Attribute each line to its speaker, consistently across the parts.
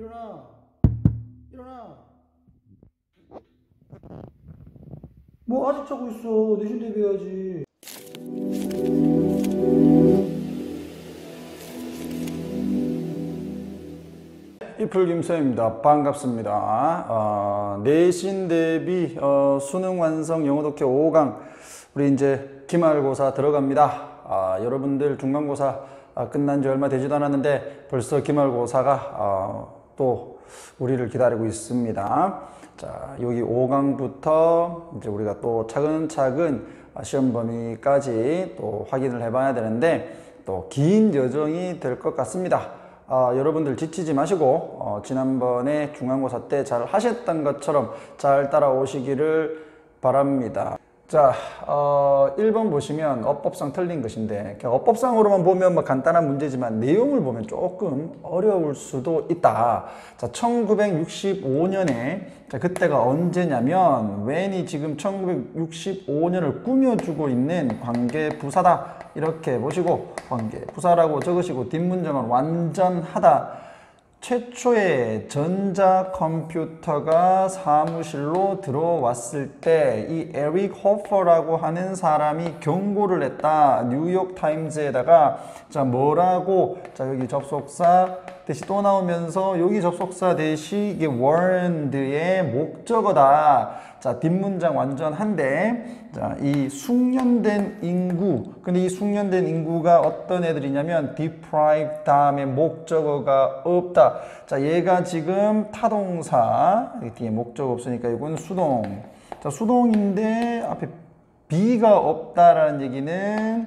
Speaker 1: 일어나. 일어나. 뭐 아직 자고 있어. 내신 대비해야지. 이풀김쌤입니다. 반갑습니다. 내신 대비 수능 완성 영어 독해 5강 우리 이제 기말고사 들어갑니다. 여러분들 중간고사 끝난 지 얼마 되지도 않았는데 벌써 기말고사가 또 우리를 기다리고 있습니다. 자, 여기 5강부터 이제 우리가 또 차근차근 시험 범위까지 또 확인을 해봐야 되는데 또 긴 여정이 될 것 같습니다. 여러분들 지치지 마시고 지난번에 중간고사 때 잘 하셨던 것처럼 잘 따라오시기를 바랍니다. 자, 1번 보시면 어법상 틀린 것인데 어법상으로만 보면 뭐 간단한 문제지만 내용을 보면 조금 어려울 수도 있다. 자, 1965년에 자, 그때가 언제냐면 when이 지금 1965년을 꾸며주고 있는 관계부사다. 이렇게 보시고 관계부사라고 적으시고 뒷문장은 완전하다. 최초의 전자컴퓨터가 사무실로 들어왔을 때 이 에릭 호퍼라고 하는 사람이 경고를 했다. 뉴욕타임즈에다가 자 뭐라고 자 여기 접속사 대시 또 나오면서 여기 접속사 대시 이게 warned의 목적어다. 자 뒷문장 완전한데 자 이 숙련된 인구 근데 이 숙련된 인구가 어떤 애들이냐면 deprive 다음에 목적어가 없다. 자 얘가 지금 타동사 뒤에 목적어 없으니까 이건 수동. 자 수동인데 앞에 be가 없다라는 얘기는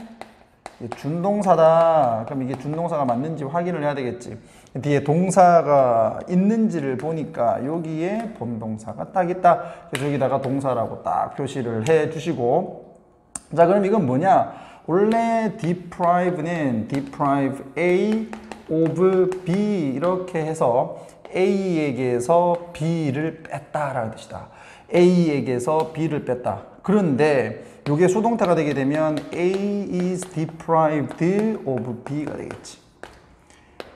Speaker 1: 준동사다. 그럼 이게 준동사가 맞는지 확인을 해야 되겠지. 뒤에 동사가 있는지를 보니까 여기에 본동사가 딱 있다. 그래서 여기다가 동사라고 딱 표시를 해 주시고 자 그럼 이건 뭐냐? 원래 deprive는 deprive A of B 이렇게 해서 A에게서 B를 뺐다라는 뜻이다. A에게서 B를 뺐다. 그런데 이게 수동태가 되게 되면 A is deprived of B가 되겠지.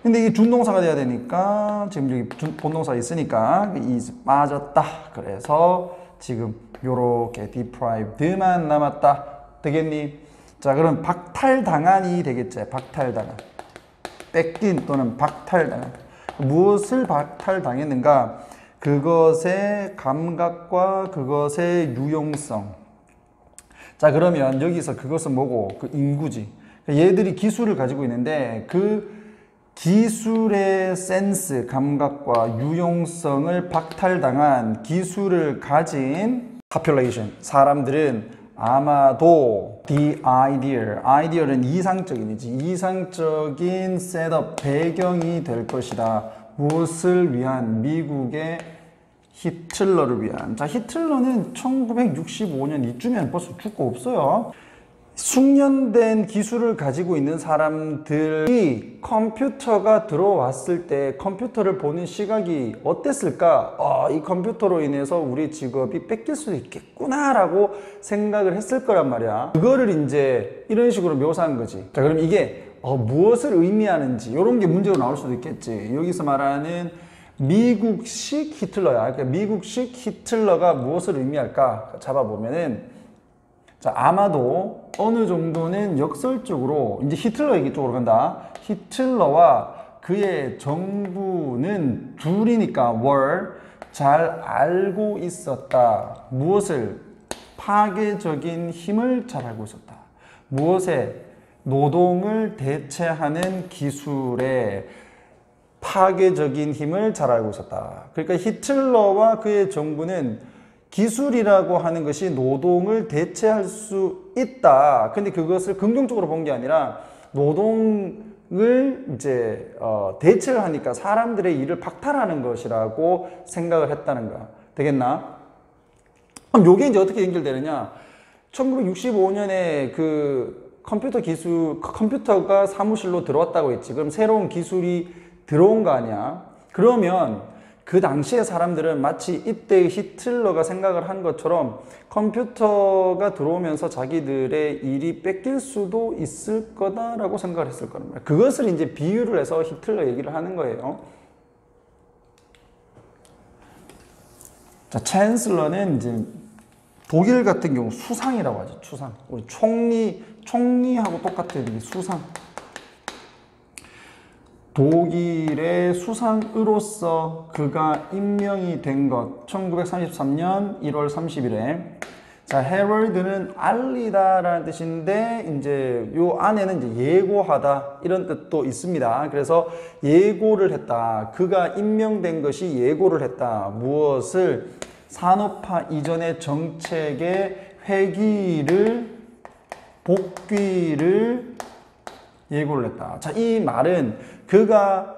Speaker 1: 근데 이게 준동사가 돼야 되니까 지금 여기 본동사가 있으니까 is 빠졌다. 그래서 지금 요렇게 deprived만 남았다. 되겠니? 자 그럼 박탈당한이 되겠지. 박탈당한. 뺏긴 또는 박탈당한. 무엇을 박탈당했는가? 그것의 감각과 그것의 유용성. 자 그러면 여기서 그것은 뭐고? 그 인구지. 얘들이 기술을 가지고 있는데 그 기술의 센스, 감각과 유용성을 박탈당한 기술을 가진 population, 사람들은 아마도 the ideal은 이상적인이지 이상적인 셋업, 배경이 될 것이다. 무엇을 위한? 미국의 히틀러를 위한. 자, 히틀러는 1965년 이쯤엔 벌써 죽고 없어요. 숙련된 기술을 가지고 있는 사람들이 컴퓨터가 들어왔을 때 컴퓨터를 보는 시각이 어땠을까? 이 컴퓨터로 인해서 우리 직업이 뺏길 수도 있겠구나 라고 생각을 했을 거란 말이야. 그거를 이제 이런 식으로 묘사한 거지. 자, 그럼 이게 무엇을 의미하는지 이런 게 문제로 나올 수도 있겠지. 여기서 말하는 미국식 히틀러야. 그러니까 미국식 히틀러가 무엇을 의미할까? 잡아보면은 자, 아마도 어느 정도는 역설적으로 이제 히틀러 얘기 쪽으로 간다. 히틀러와 그의 정부는 둘이니까 잘 알고 있었다. 무엇을? 파괴적인 힘을 잘 알고 있었다. 무엇에? 노동을 대체하는 기술에 파괴적인 힘을 잘 알고 있었다. 그러니까 히틀러와 그의 정부는 기술이라고 하는 것이 노동을 대체할 수 있다. 근데 그것을 긍정적으로 본 게 아니라 노동을 이제 대체를 하니까 사람들의 일을 박탈하는 것이라고 생각을 했다는 거야. 되겠나? 그럼 요게 이제 어떻게 연결되느냐? 1965년에 그 컴퓨터가 사무실로 들어왔다고 했지. 그럼 새로운 기술이 들어온 거 아니야? 그러면 그 당시의 사람들은 마치 이때 히틀러가 생각을 한 것처럼 컴퓨터가 들어오면서 자기들의 일이 뺏길 수도 있을 거다라고 생각을 했을 거란 말이야. 그것을 이제 비유를 해서 히틀러 얘기를 하는 거예요. 자, 챈슬러는 이제 독일 같은 경우 수상이라고 하죠. 수상. 우리 총리하고 똑같은 이 수상. 독일의 수상으로서 그가 임명이 된 것. 1933년 1월 30일에. 자, 헤럴드는 알리다라는 뜻인데, 이제 요 안에는 이제 예고하다 이런 뜻도 있습니다. 그래서 예고를 했다. 그가 임명된 것이 예고를 했다. 무엇을? 산업화 이전의 정책의 복귀를 예고를 했다. 자, 이 말은 그가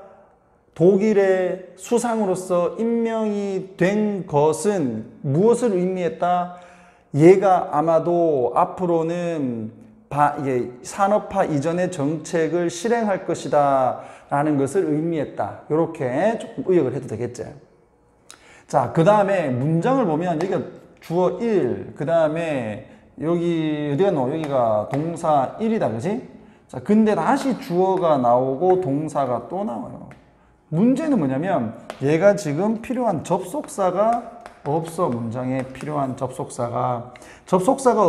Speaker 1: 독일의 수상으로서 임명이 된 것은 무엇을 의미했다? 얘가 아마도 앞으로는 이게 산업화 이전의 정책을 실행할 것이다 라는 것을 의미했다. 이렇게 조금 의역을 해도 되겠지. 자, 그 다음에 문장을 보면 여기가 주어 1, 그 다음에 여기 어디가 나와? 여기가 동사 1이다, 그지? 자, 근데 다시 주어가 나오고 동사가 또 나와요. 문제는 뭐냐면 얘가 지금 필요한 접속사가 없어. 문장에 필요한 접속사가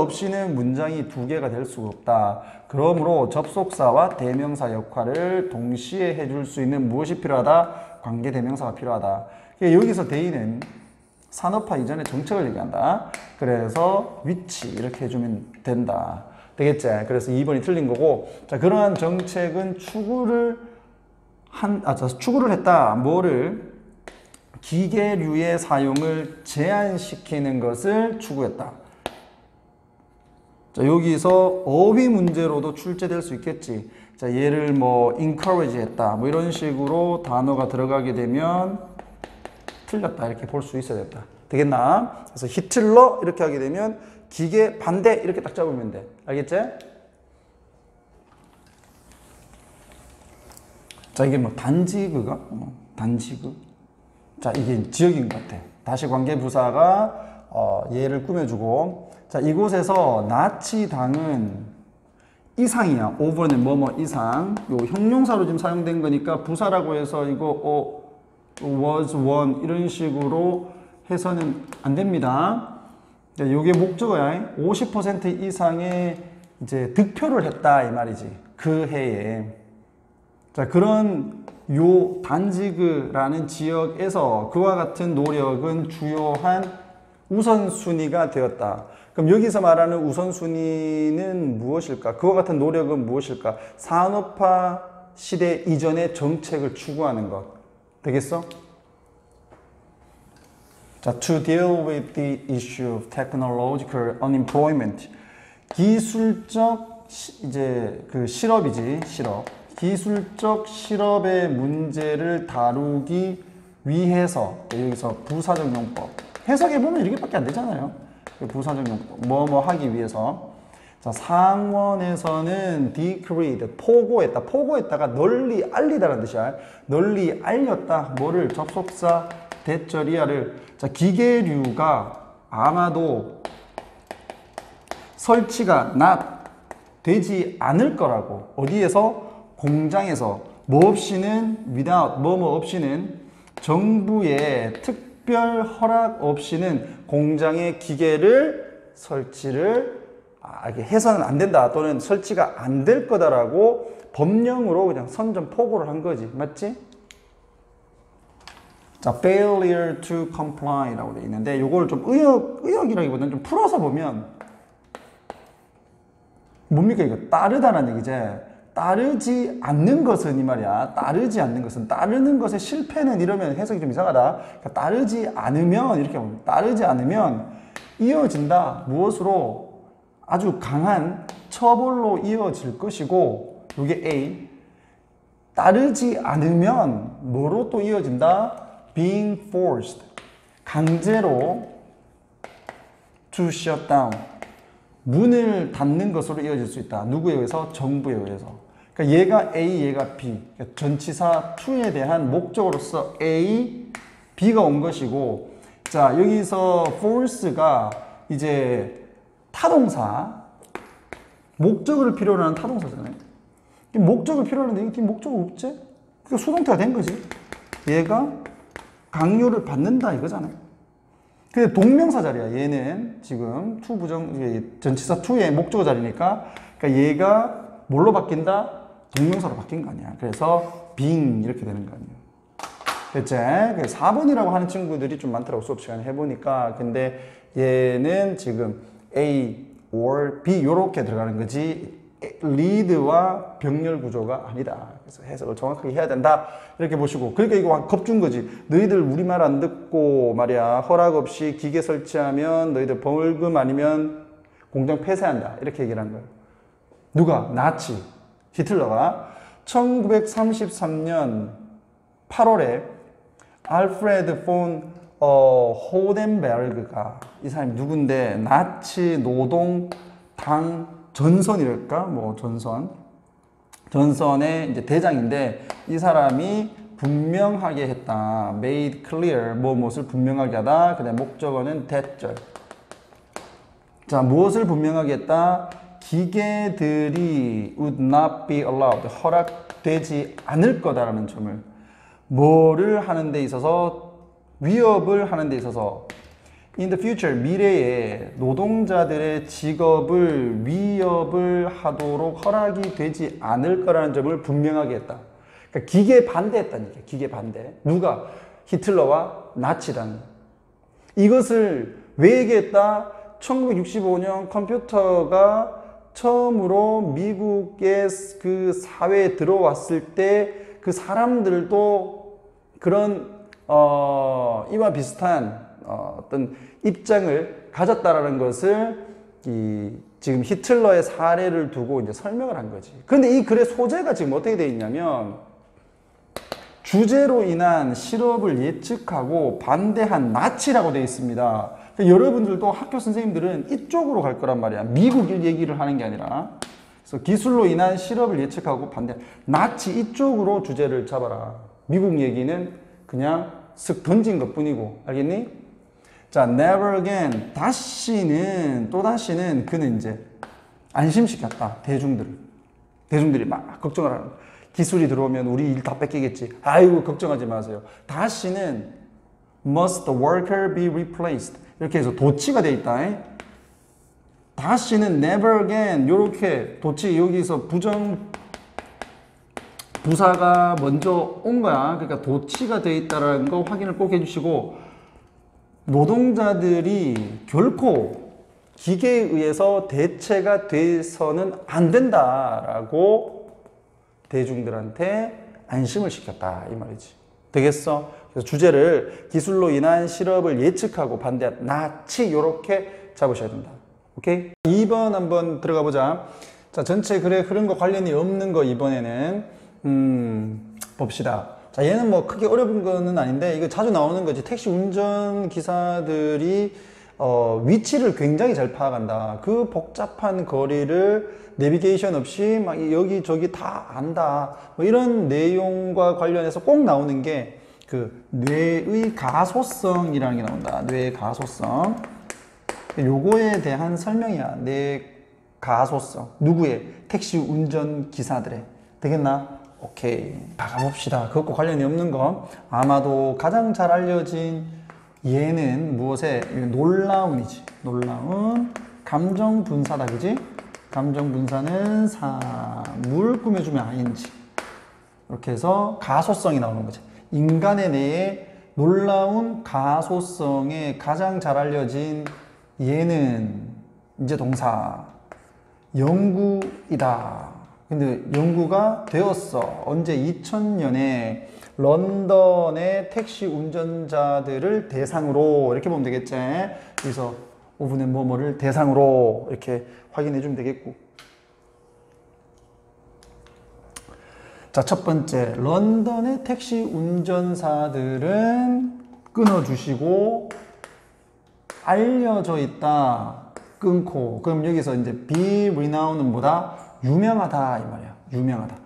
Speaker 1: 없이는 문장이 두 개가 될 수가 없다. 그러므로 접속사와 대명사 역할을 동시에 해줄 수 있는 무엇이 필요하다? 관계대명사가 필요하다. 여기서 대의는 산업화 이전의 정책을 얘기한다. 그래서 위치 이렇게 해주면 된다. 되겠지? 그래서 2번이 틀린 거고, 자, 그러한 정책은 추구를 했다. 뭐를? 기계류의 사용을 제한시키는 것을 추구했다. 자, 여기서 어휘 문제로도 출제될 수 있겠지. 자, 얘를 뭐 encourage 했다. 뭐 이런 식으로 단어가 들어가게 되면 틀렸다. 이렇게 볼 수 있어야겠다. 되겠나? 그래서 히틀러 이렇게 하게 되면 기계 반대 이렇게 딱 잡으면 돼. 알겠지? 자, 이게 뭐 단지그가? 단지그? 자, 이게 지역인 것 같아. 다시 관계부사가 얘를 꾸며주고, 자, 이곳에서 나치당은 이상이야. 오버는 뭐뭐 이상. 요 형용사로 지금 사용된 거니까 부사라고 해서 이거 was one 이런 식으로 해서는 안 됩니다. 자, 요게 목적어야. 50% 이상의 이제 득표를 했다 이 말이지. 그 해에. 자, 그런 요 단지그라는 지역에서 그와 같은 노력은 주요한 우선순위가 되었다. 그럼 여기서 말하는 우선순위는 무엇일까? 그와 같은 노력은 무엇일까? 산업화 시대 이전의 정책을 추구하는 것. 되겠어? 자, to deal with the issue of technological unemployment. 기술적 이제 그 실업이지, 실업. 기술적 실업의 문제를 다루기 위해서, 여기서 부사적 용법 해석해 보면 이렇게밖에 안 되잖아요. 부사적 용법 뭐뭐 하기 위해서. 자, 상원에서는 decreed 포고했다. 포고했다가 널리 알리다라는 뜻이야. 널리 알렸다. 뭐를? 접속사 대절이야를. 자, 기계류가 아마도 설치가 되지 않을 거라고. 어디에서? 공장에서. 뭐 없이는 without 뭐뭐 없이는 정부의 특별 허락 없이는 공장의 기계를 설치를 이렇게 해서는 안 된다. 또는 설치가 안 될 거다라고 법령으로 그냥 선전포고를 한 거지. 맞지? 자, failure to comply라고 되어 있는데 요걸 좀 의역이라기보다는 좀 풀어서 보면 뭡니까? 이거 따르다라는 얘기지. 따르지 않는 것은 이 말이야. 따르지 않는 것은. 따르는 것의 실패는 이러면 해석이 좀 이상하다. 그러니까 따르지 않으면 이렇게 보면 따르지 않으면 이어진다. 무엇으로? 아주 강한 처벌로 이어질 것이고, 이게 A. 따르지 않으면 뭐로 또 이어진다? Being forced. 강제로 to shut down. 문을 닫는 것으로 이어질 수 있다. 누구에 의해서? 정부에 의해서. 그러니까 얘가 A, 얘가 B. 그러니까 전치사 to에 대한 목적으로서 A, B가 온 것이고, 자, 여기서 force가 이제 타동사, 목적을 필요로 하는 타동사잖아요. 목적을 필요로 하는데 이게 목적이 없지? 그러니까 수동태가 된 거지. 얘가 강요를 받는다 이거잖아요. 근데 동명사 자리야. 얘는 지금 to 전치사 to의 목적어 자리니까 그러니까 얘가 뭘로 바뀐다? 동명사로 바뀐 거 아니야. 그래서 being 이렇게 되는 거 아니야. 됐지? 4번이라고 하는 친구들이 좀 많더라고. 수업 시간에 해보니까. 근데 얘는 지금 A or B 이렇게 들어가는 거지 lead와 병렬 구조가 아니다. 그래서 해석을 정확하게 해야 된다. 이렇게 보시고. 그러니까 이거 겁준 거지. 너희들 우리말 안 듣고 말이야. 허락 없이 기계 설치하면 너희들 벌금 아니면 공장 폐쇄한다. 이렇게 얘기를 한 거예요. 누가? 나치. 히틀러가 1933년 8월에 알프레드 폰 호덴베르그가 이 사람이 누군데 나치 노동당 전선이랄까? 뭐 전선의 이제 대장인데 이 사람이 분명하게 했다. made clear 무엇을 분명하게 하다. 그다음 목적어는 that절. 자, 무엇을 분명하게 했다? 기계들이 would not be allowed 허락되지 않을 거다라는 점을 뭐를 하는 데 있어서 위협을 하는 데 있어서 in the future 미래에 노동자들의 직업을 위협을 하도록 허락이 되지 않을 거라는 점을 분명하게 했다. 그러니까 기계 반대했다는 얘기야. 기계 반대. 누가? 히틀러와 나치단. 이것을 왜 얘기했다? 1965년 컴퓨터가 처음으로 미국의 그 사회에 들어왔을 때 그 사람들도 그런 이와 비슷한 어떤 입장을 가졌다라는 것을 지금 히틀러의 사례를 두고 이제 설명을 한 거지. 그런데 이 글의 소재가 지금 어떻게 되어 있냐면 주제로 인한 실업을 예측하고 반대한 나치라고 되어 있습니다. 그러니까 여러분들도 학교 선생님들은 이쪽으로 갈 거란 말이야. 미국 얘기를 하는 게 아니라. 그래서 기술로 인한 실업을 예측하고 반대. 나치 이쪽으로 주제를 잡아라. 미국 얘기는 그냥 쓱 던진 것 뿐이고. 알겠니? 자, never again. 또다시는 그는 이제 안심시켰다. 대중들이 막 걱정을 하는 거야. 기술이 들어오면 우리 일 다 뺏기겠지. 아이고, 걱정하지 마세요. 다시는 must the worker be replaced. 이렇게 해서 도치가 돼 있다. 다시는 never again. 요렇게 도치 여기서 부사가 먼저 온 거야. 그러니까 도치가 돼 있다는 거 확인을 꼭 해주시고 노동자들이 결코 기계에 의해서 대체가 돼서는 안 된다라고 대중들한테 안심을 시켰다 이 말이지. 되겠어? 그래서 주제를 기술로 인한 실업을 예측하고 반대한 나치 이렇게 잡으셔야 된다. 오케이? 2번 한번 들어가 보자. 자, 전체 글의 흐름과 관련이 없는 거 이번에는 봅시다. 자, 얘는 뭐 크게 어려운 거는 아닌데 이거 자주 나오는 거지. 택시 운전 기사들이 위치를 굉장히 잘 파악한다. 그 복잡한 거리를 내비게이션 없이 막 여기저기 다 안다. 뭐 이런 내용과 관련해서 꼭 나오는 게 그 뇌의 가소성이라는 게 나온다. 뇌의 가소성. 요거에 대한 설명이야. 뇌 가소성. 누구의? 택시 운전 기사들의. 되겠나? 오케이. 가봅시다. 그것과 관련이 없는 거. 아마도 가장 잘 알려진 얘는 무엇에? 놀라운이지. 놀라운. 감정 분사다. 그지? 감정 분사는 물 꾸며주면 ing. 이렇게 해서 가소성이 나오는 거지. 인간의 뇌에 놀라운 가소성에 가장 잘 알려진 얘는 이제 동사. 연구이다. 근데 연구가 되었어. 언제? 2000년에 런던의 택시 운전자들을 대상으로 이렇게 보면 되겠지. 그래서 5분의 뭐뭐를 대상으로 이렇게 확인해 주면 되겠고. 자, 첫 번째. 런던의 택시 운전사들은 끊어주시고 알려져 있다. 끊고. 그럼 여기서 이제 be renowned는 뭐다? 유명하다 이 말이야. 유명하다.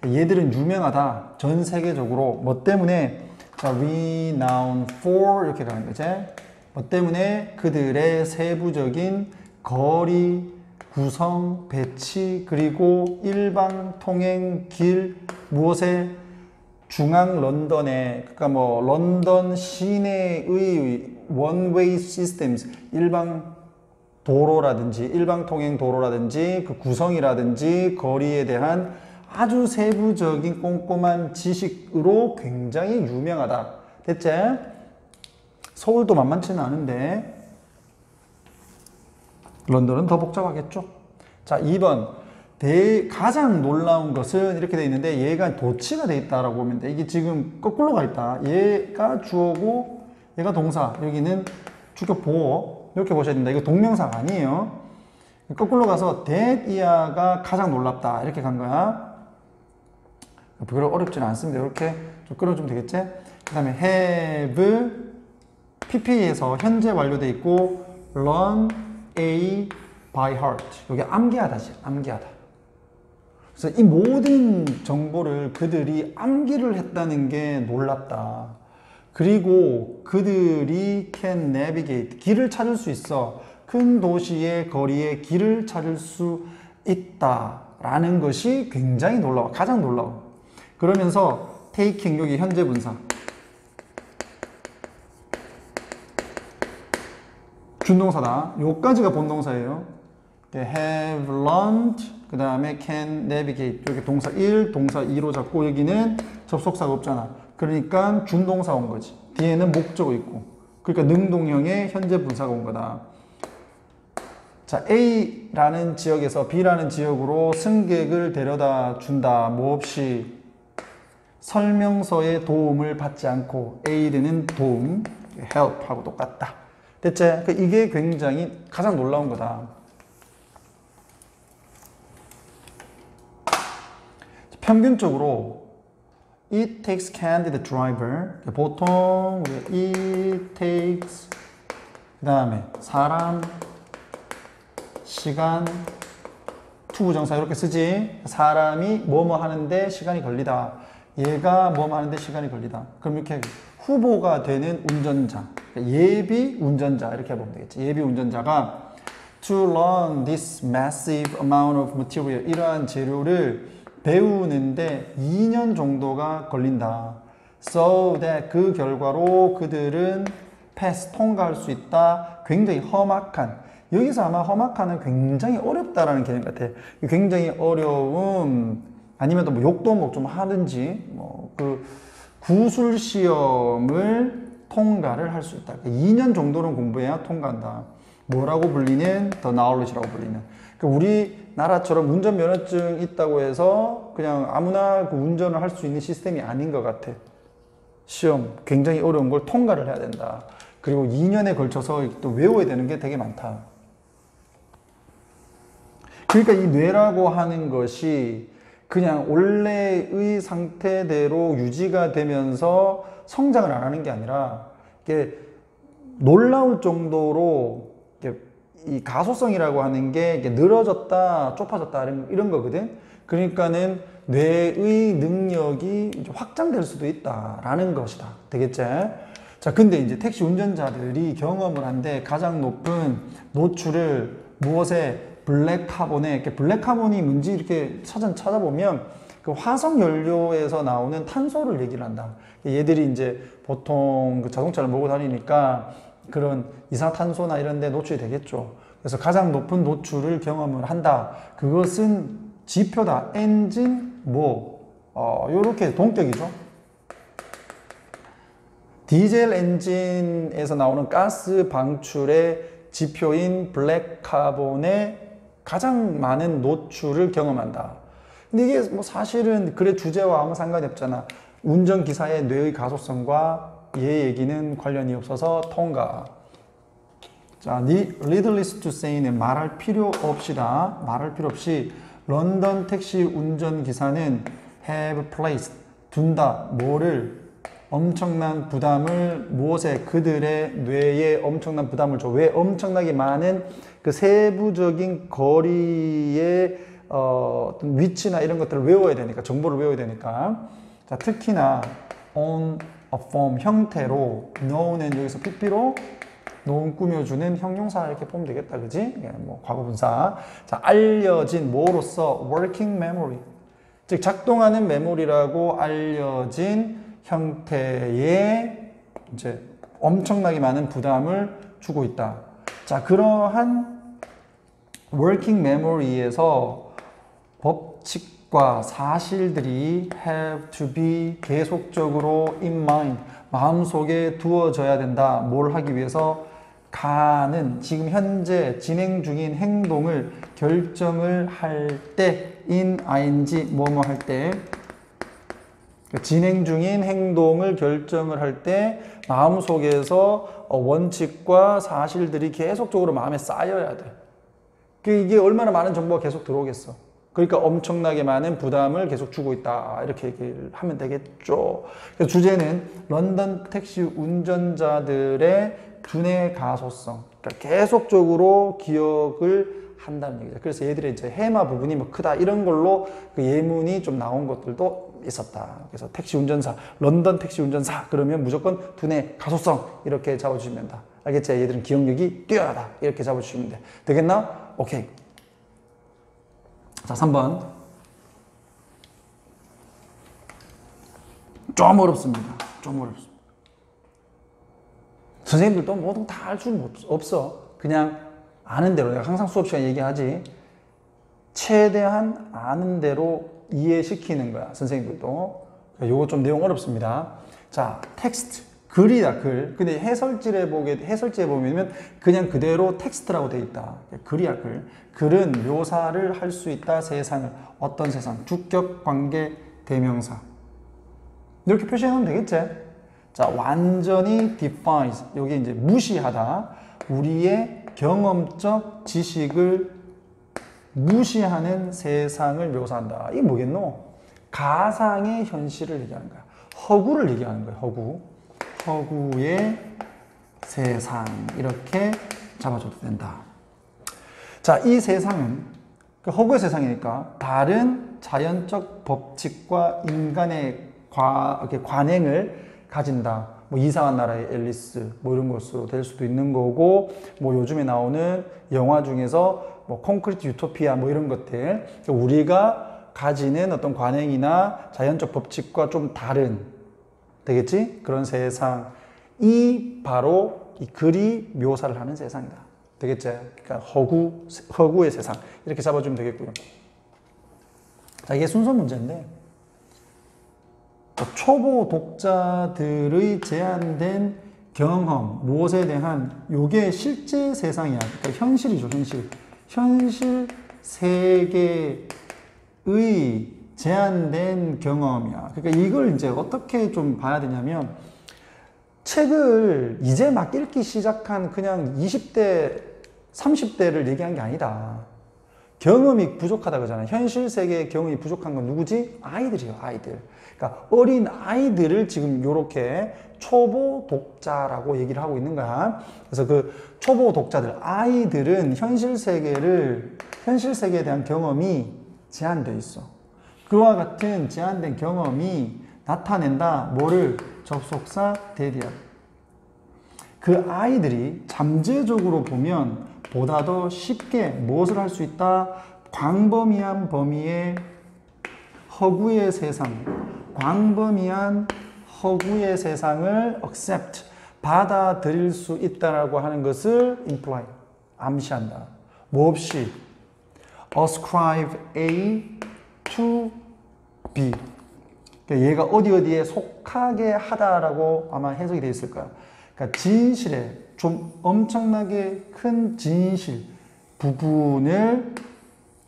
Speaker 1: 얘들은 유명하다. 전 세계적으로. 뭐 때문에? 자, renowned for 이렇게 가는 거지. 뭐 때문에? 그들의 세부적인 거리, 구성, 배치, 그리고 일반 통행 길 무엇에 중앙 런던에, 그러니까 뭐 런던 시내의 원웨이 시스템, 일방 도로라든지 일방 통행 도로라든지 그 구성이라든지 거리에 대한 아주 세부적인 꼼꼼한 지식으로 굉장히 유명하다. 됐지? 서울도 만만치는 않은데 런던은 더 복잡하겠죠. 자, 2번. 가장 놀라운 것은 이렇게 되어 있는데 얘가 도치가 되어 있다라고 보면 돼. 이게 지금 거꾸로 가 있다. 얘가 주어고 얘가 동사. 여기는 주격 보어. 이렇게 보셔야 된다. 이거 동명사가 아니에요. 거꾸로 가서 that 이하가 가장 놀랍다. 이렇게 간 거야. 별로 어렵지는 않습니다. 이렇게 좀 끌어주면 되겠지? 그 다음에 have PP에서 현재 완료돼 있고 learn A by heart. 여기 암기하다지. 암기하다. 그래서 이 모든 정보를 그들이 암기를 했다는 게 놀랍다. 그리고 그들이 can navigate. 길을 찾을 수 있어. 큰 도시의 거리에 길을 찾을 수 있다라는 것이 굉장히 놀라워. 가장 놀라워. 그러면서 taking 여기 현재 분사. 준동사다. 요까지가 본동사예요. have learned, 그 다음에 can navigate. 여기 동사 1, 동사 2로 잡고 여기는 접속사가 없잖아. 그러니까 준동사 온 거지. 뒤에는 목적어 있고. 그러니까 능동형의 현재 분사가 온 거다. 자, A라는 지역에서 B라는 지역으로 승객을 데려다 준다. 뭐 없이 설명서의 도움을 받지 않고 A는 도움, help하고 똑같다. 됐지? 그러니까 이게 굉장히 가장 놀라운 거다. 평균적으로 it takes candidate driver. 보통 it takes 그 다음에 사람, 시간, 투부정사 이렇게 쓰지. 사람이 뭐뭐 하는데 시간이 걸리다. 얘가 뭐뭐 하는데 시간이 걸리다. 그럼 이렇게 후보가 되는 운전자, 예비 운전자 이렇게 보면 되겠지. 예비 운전자가 to learn this massive amount of material, 이러한 재료를 배우는데 2년 정도가 걸린다. So that 그 결과로 그들은 pass, 통과할 수 있다. 굉장히 험악한, 여기서 아마 험악한은 굉장히 어렵다라는 개념 같아. 굉장히 어려움, 아니면 또 뭐 욕도목 좀 하든지 뭐 그 구술 시험을 통과를 할 수 있다. 2년 정도는 공부해야 통과한다. 뭐라고 불리는? The knowledge라고 불리는. 그러니까 우리나라처럼 운전면허증 있다고 해서 그냥 아무나 그 운전을 할 수 있는 시스템이 아닌 것 같아. 시험 굉장히 어려운 걸 통과를 해야 된다. 그리고 2년에 걸쳐서 또 외워야 되는 게 되게 많다. 그러니까 이 뇌라고 하는 것이 그냥 원래의 상태대로 유지가 되면서 성장을 안 하는 게 아니라 이게 놀라울 정도로 이 가소성이라고 하는 게 늘어졌다, 좁아졌다 이런 거거든. 그러니까는 뇌의 능력이 이제 확장될 수도 있다라는 것이다. 되겠지? 자, 근데 이제 택시 운전자들이 경험을 한데 가장 높은 노출을 무엇에? 블랙카본에. 블랙카본이 뭔지 이렇게 찾아보면 그 화석 연료에서 나오는 탄소를 얘기를 한다. 얘들이 이제 보통 그 자동차를 몰고 다니니까 그런 이산탄소나 이런 데 노출이 되겠죠. 그래서 가장 높은 노출을 경험을 한다. 그것은 지표다. 엔진, 요렇게 동격이죠. 디젤 엔진에서 나오는 가스 방출의 지표인 블랙카본의 가장 많은 노출을 경험한다. 근데 이게 뭐 사실은 그래 주제와 아무 상관이 없잖아. 운전기사의 뇌의 가소성과 얘 얘기는 관련이 없어서 통과. 자, needless to say는 말할 필요 없이다. 말할 필요 없이 런던 택시 운전기사는 have placed, 둔다. 뭐를? 엄청난 부담을 무엇에? 그들의 뇌에 엄청난 부담을 줘. 왜? 엄청나게 많은 그 세부적인 거리의 어떤 위치나 이런 것들을 외워야 되니까, 정보를 외워야 되니까. 자, 특히나 on a form 형태로 know는 여기서 PP로 known 꾸며주는 형용사 이렇게 보면 되겠다, 그지? 예, 뭐 과거분사. 자, 알려진 뭐로서? working memory. 즉 작동하는 메모리라고 알려진 형태의 이제 엄청나게 많은 부담을 주고 있다. 자, 그러한 working memory에서 법칙과 사실들이 have to be 계속적으로 in mind, 마음속에 두어져야 된다. 뭘 하기 위해서? 가는, 지금 현재 진행 중인 행동을 결정을 할 때, in ing, 뭐뭐 할 때, 진행 중인 행동을 결정을 할 때 마음속에서 원칙과 사실들이 계속적으로 마음에 쌓여야 돼. 이게 얼마나 많은 정보가 계속 들어오겠어. 그러니까 엄청나게 많은 부담을 계속 주고 있다. 이렇게 얘기를 하면 되겠죠. 그래서 주제는 런던 택시 운전자들의 두뇌 가소성. 그러니까 계속적으로 기억을 한다는 얘기죠. 그래서 얘들의 이제 해마 부분이 뭐 크다 이런 걸로 그 예문이 좀 나온 것들도 있었다. 그래서 택시 운전사, 런던 택시 운전사 그러면 무조건 두뇌 가소성 이렇게 잡아주시면 된다. 알겠지? 얘들은 기억력이 뛰어나다. 이렇게 잡아주시면 돼. 되겠나? 오케이. 자, 3번. 좀 어렵습니다. 좀 어렵습니다. 선생님들도 모두 다 알 수는 없어. 그냥 아는 대로. 내가 항상 수업 시간에 얘기하지. 최대한 아는 대로 이해시키는 거야. 선생님들도. 요거 좀 내용 어렵습니다. 자, 텍스트. 글이다, 글. 근데 해설지에 보면 그냥 그대로 텍스트라고 돼 있다. 글이야, 글. 글은 묘사를 할 수 있다, 세상을. 어떤 세상? 주격, 관계, 대명사. 이렇게 표시해 놓으면 되겠지? 자, 완전히 defines. 여기 이제 무시하다. 우리의 경험적 지식을 무시하는 세상을 묘사한다. 이게 뭐겠노? 가상의 현실을 얘기하는 거야. 허구를 얘기하는 거야, 허구. 허구의 세상. 이렇게 잡아줘도 된다. 자, 이 세상은 허구의 세상이니까 다른 자연적 법칙과 인간의 관행을 가진다. 뭐 이상한 나라의 앨리스 뭐 이런 것으로 될 수도 있는 거고, 뭐 요즘에 나오는 영화 중에서 뭐 콘크리트 유토피아 뭐 이런 것들, 우리가 가지는 어떤 관행이나 자연적 법칙과 좀 다른, 되겠지? 그런 세상이 바로 이 글이 묘사를 하는 세상이다. 되겠지? 그러니까 허구의 세상 이렇게 잡아주면 되겠고요. 자, 이게 순서 문제인데 초보 독자들의 제한된 경험, 무엇에 대한 요게 실제 세상이야. 그러니까 현실이죠, 현실. 현실 세계의 제한된 경험이야. 그러니까 이걸 이제 어떻게 좀 봐야 되냐면, 책을 이제 막 읽기 시작한 그냥 20대, 30대를 얘기한 게 아니다. 경험이 부족하다 그러잖아요. 현실 세계의 경험이 부족한 건 누구지? 아이들이에요, 아이들. 그러니까 어린 아이들을 지금 이렇게 초보 독자라고 얘기를 하고 있는 거야. 그래서 그 초보 독자들, 아이들은 현실 세계에 대한 경험이 제한되어 있어. 그와 같은 제한된 경험이 나타낸다. 뭐를? 접속사 대디어. 그 아이들이 잠재적으로 보면 보다 더 쉽게 무엇을 할 수 있다? 광범위한 범위의 허구의 세상, 광범위한 허구의 세상을 accept, 받아들일 수 있다라고 하는 것을 imply, 암시한다. 뭐 없이 ascribe A to B. 그러니까 얘가 어디에 속하게 하다라고 아마 해석이 되어 있을 거야. 그러니까 진실에 좀 엄청나게 큰 진실 부분을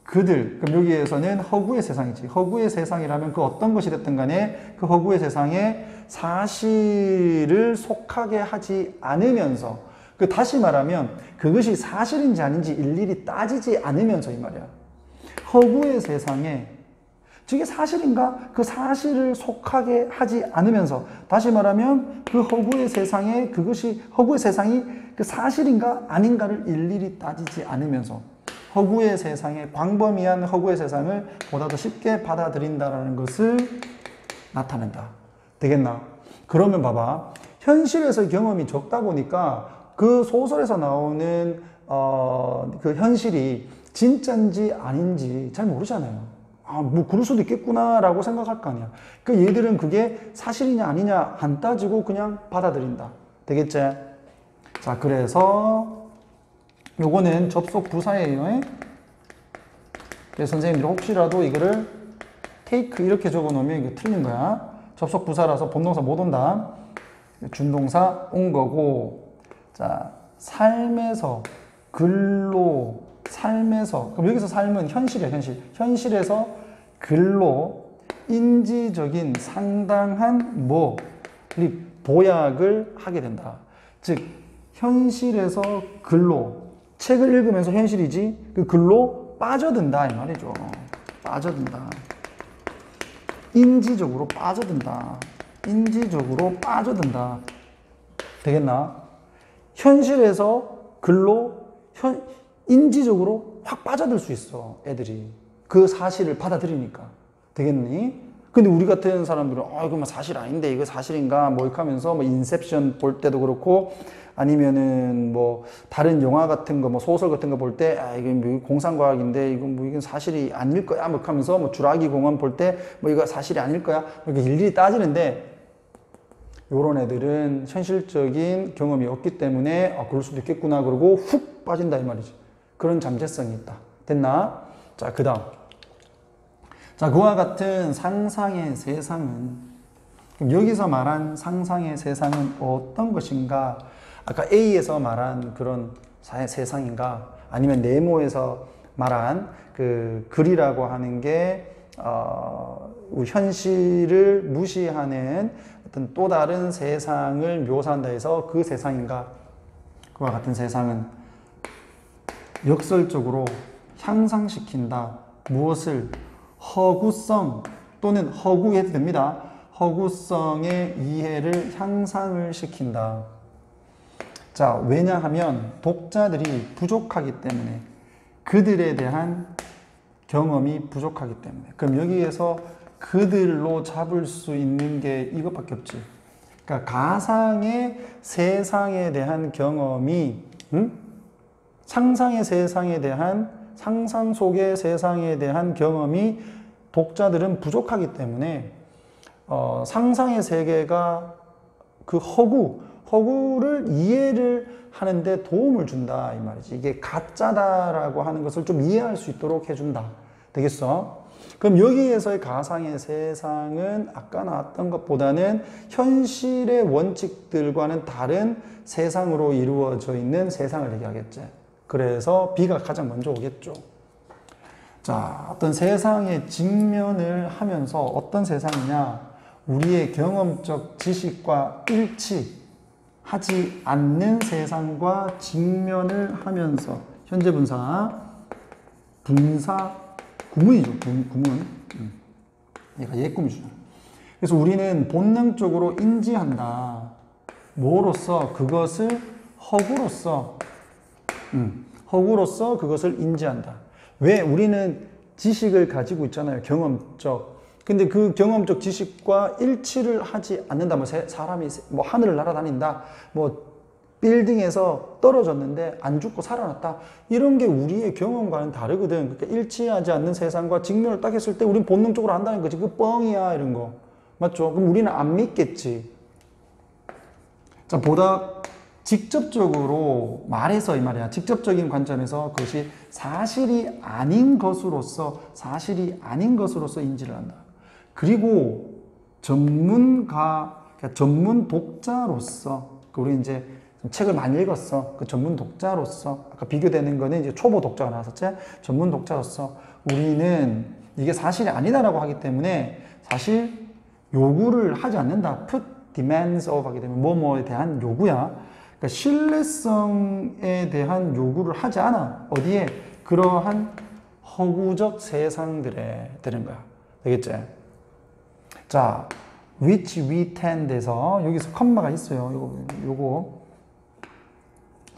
Speaker 1: 그럼 여기에서는 허구의 세상이지. 허구의 세상이라면 그 어떤 것이 됐든 간에 그 허구의 세상에 사실을 속하게 하지 않으면서, 다시 말하면 그것이 사실인지 아닌지 일일이 따지지 않으면서 이 말이야. 허구의 세상에 저게 사실인가? 그 사실을 속하게 하지 않으면서, 다시 말하면 그 허구의 세상에 허구의 세상이 그 사실인가 아닌가를 일일이 따지지 않으면서 허구의 세상에, 광범위한 허구의 세상을 보다 더 쉽게 받아들인다라는 것을 나타낸다. 되겠나? 그러면 봐봐. 현실에서 경험이 적다 보니까 그 소설에서 나오는 그 현실이 진짜인지 아닌지 잘 모르잖아요. 아, 뭐 그럴 수도 있겠구나라고 생각할 거 아니야. 그 얘들은 그게 사실이냐 아니냐 안 따지고 그냥 받아들인다. 되겠지? 자, 그래서 요거는 접속 부사예요. 그래서 선생님들이 혹시라도 이거를 take 이렇게 적어 놓으면 이게 틀린 거야. 접속 부사라서 본동사 못 온다. 준동사 온 거고. 자, 삶에서, 글로, 삶에서. 그럼 여기서 삶은 현실이야, 현실. 현실에서 글로 인지적인 상당한 보약을 하게 된다. 즉, 현실에서 글로, 책을 읽으면서 현실이지, 그 글로 빠져든다, 이 말이죠. 빠져든다. 인지적으로 빠져든다. 인지적으로 빠져든다. 되겠나? 현실에서 글로 인지적으로 확 빠져들 수 있어, 애들이. 그 사실을 받아들이니까. 되겠니? 근데 우리 같은 사람들은, 이거 뭐 사실 아닌데, 이거 사실인가? 뭐 이렇게 하면서, 뭐 인셉션 볼 때도 그렇고, 아니면은 뭐 다른 영화 같은 거, 뭐 소설 같은 거 볼 때, 이게 뭐 공상과학인데, 이건 사실이 아닐 거야? 뭐 하면서, 뭐 주라기 공원 볼 때, 뭐 이거 사실이 아닐 거야? 이렇게 일일이 따지는데, 요런 애들은 현실적인 경험이 없기 때문에, 그럴 수도 있겠구나. 그러고 훅 빠진다, 이 말이지. 그런 잠재성이 있다. 됐나? 자, 그 다음. 자, 그와 같은 상상의 세상은, 그럼 여기서 말한 상상의 세상은 어떤 것인가? 아까 A에서 말한 그런 세상인가? 아니면 네모에서 말한 그 글이라고 하는 게, 현실을 무시하는 어떤 또 다른 세상을 묘사한다 해서 그 세상인가? 그와 같은 세상은 역설적으로 향상시킨다. 무엇을? 허구성 또는 허구해도 됩니다. 허구성의 이해를 향상을 시킨다. 자, 왜냐하면 독자들이 부족하기 때문에, 그들에 대한 경험이 부족하기 때문에. 그럼 여기에서 그들로 잡을 수 있는 게 이것밖에 없지. 그러니까 가상의 세상에 대한 경험이, 상상의 세상에 대한, 상상 속의 세상에 대한 경험이 독자들은 부족하기 때문에, 상상의 세계가 그 허구를 이해를 하는데 도움을 준다, 이 말이지. 이게 가짜다라고 하는 것을 좀 이해할 수 있도록 해준다. 되겠어? 그럼 여기에서의 가상의 세상은 아까 나왔던 것보다는 현실의 원칙들과는 다른 세상으로 이루어져 있는 세상을 얘기하겠지. 그래서 B가 가장 먼저 오겠죠. 자, 어떤 세상에 직면을 하면서 어떤 세상이냐? 우리의 경험적 지식과 일치하지 않는 세상과 직면을 하면서, 현재 분사 구문이죠. 구문. 얘가 예꿈이죠. 그래서 우리는 본능적으로 인지한다. 뭐로써? 그것을 허구로서 그것을 인지한다. 왜? 우리는 지식을 가지고 있잖아요. 경험적. 근데 그 경험적 지식과 일치를 하지 않는다. 뭐 사람이 뭐 하늘을 날아다닌다. 뭐 빌딩에서 떨어졌는데 안 죽고 살아났다. 이런 게 우리의 경험과는 다르거든. 그러니까 일치하지 않는 세상과 직면을 딱 했을 때 우린 본능적으로 안다는 거지. 그 뻥이야, 이런 거. 맞죠? 그럼 우리는 안 믿겠지. 자, 보다 직접적으로 말해서 이 말이야. 직접적인 관점에서 그것이 사실이 아닌 것으로서 인지를 한다. 그리고 전문가, 그러니까 전문 독자로서, 우리 이제 책을 많이 읽었어. 그 전문 독자로서, 아까 비교되는 거는 이제 초보 독자가 나왔었지? 전문 독자로서 우리는 이게 사실이 아니다라고 하기 때문에 사실 요구를 하지 않는다. put demands of 하게 되면 뭐뭐에 대한 요구야. 그러니까 신뢰성에 대한 요구를 하지 않아. 어디에? 그러한 허구적 세상들에 되는 거야. 되겠지? 자, which we tend에서 여기서 컴마가 있어요. 요거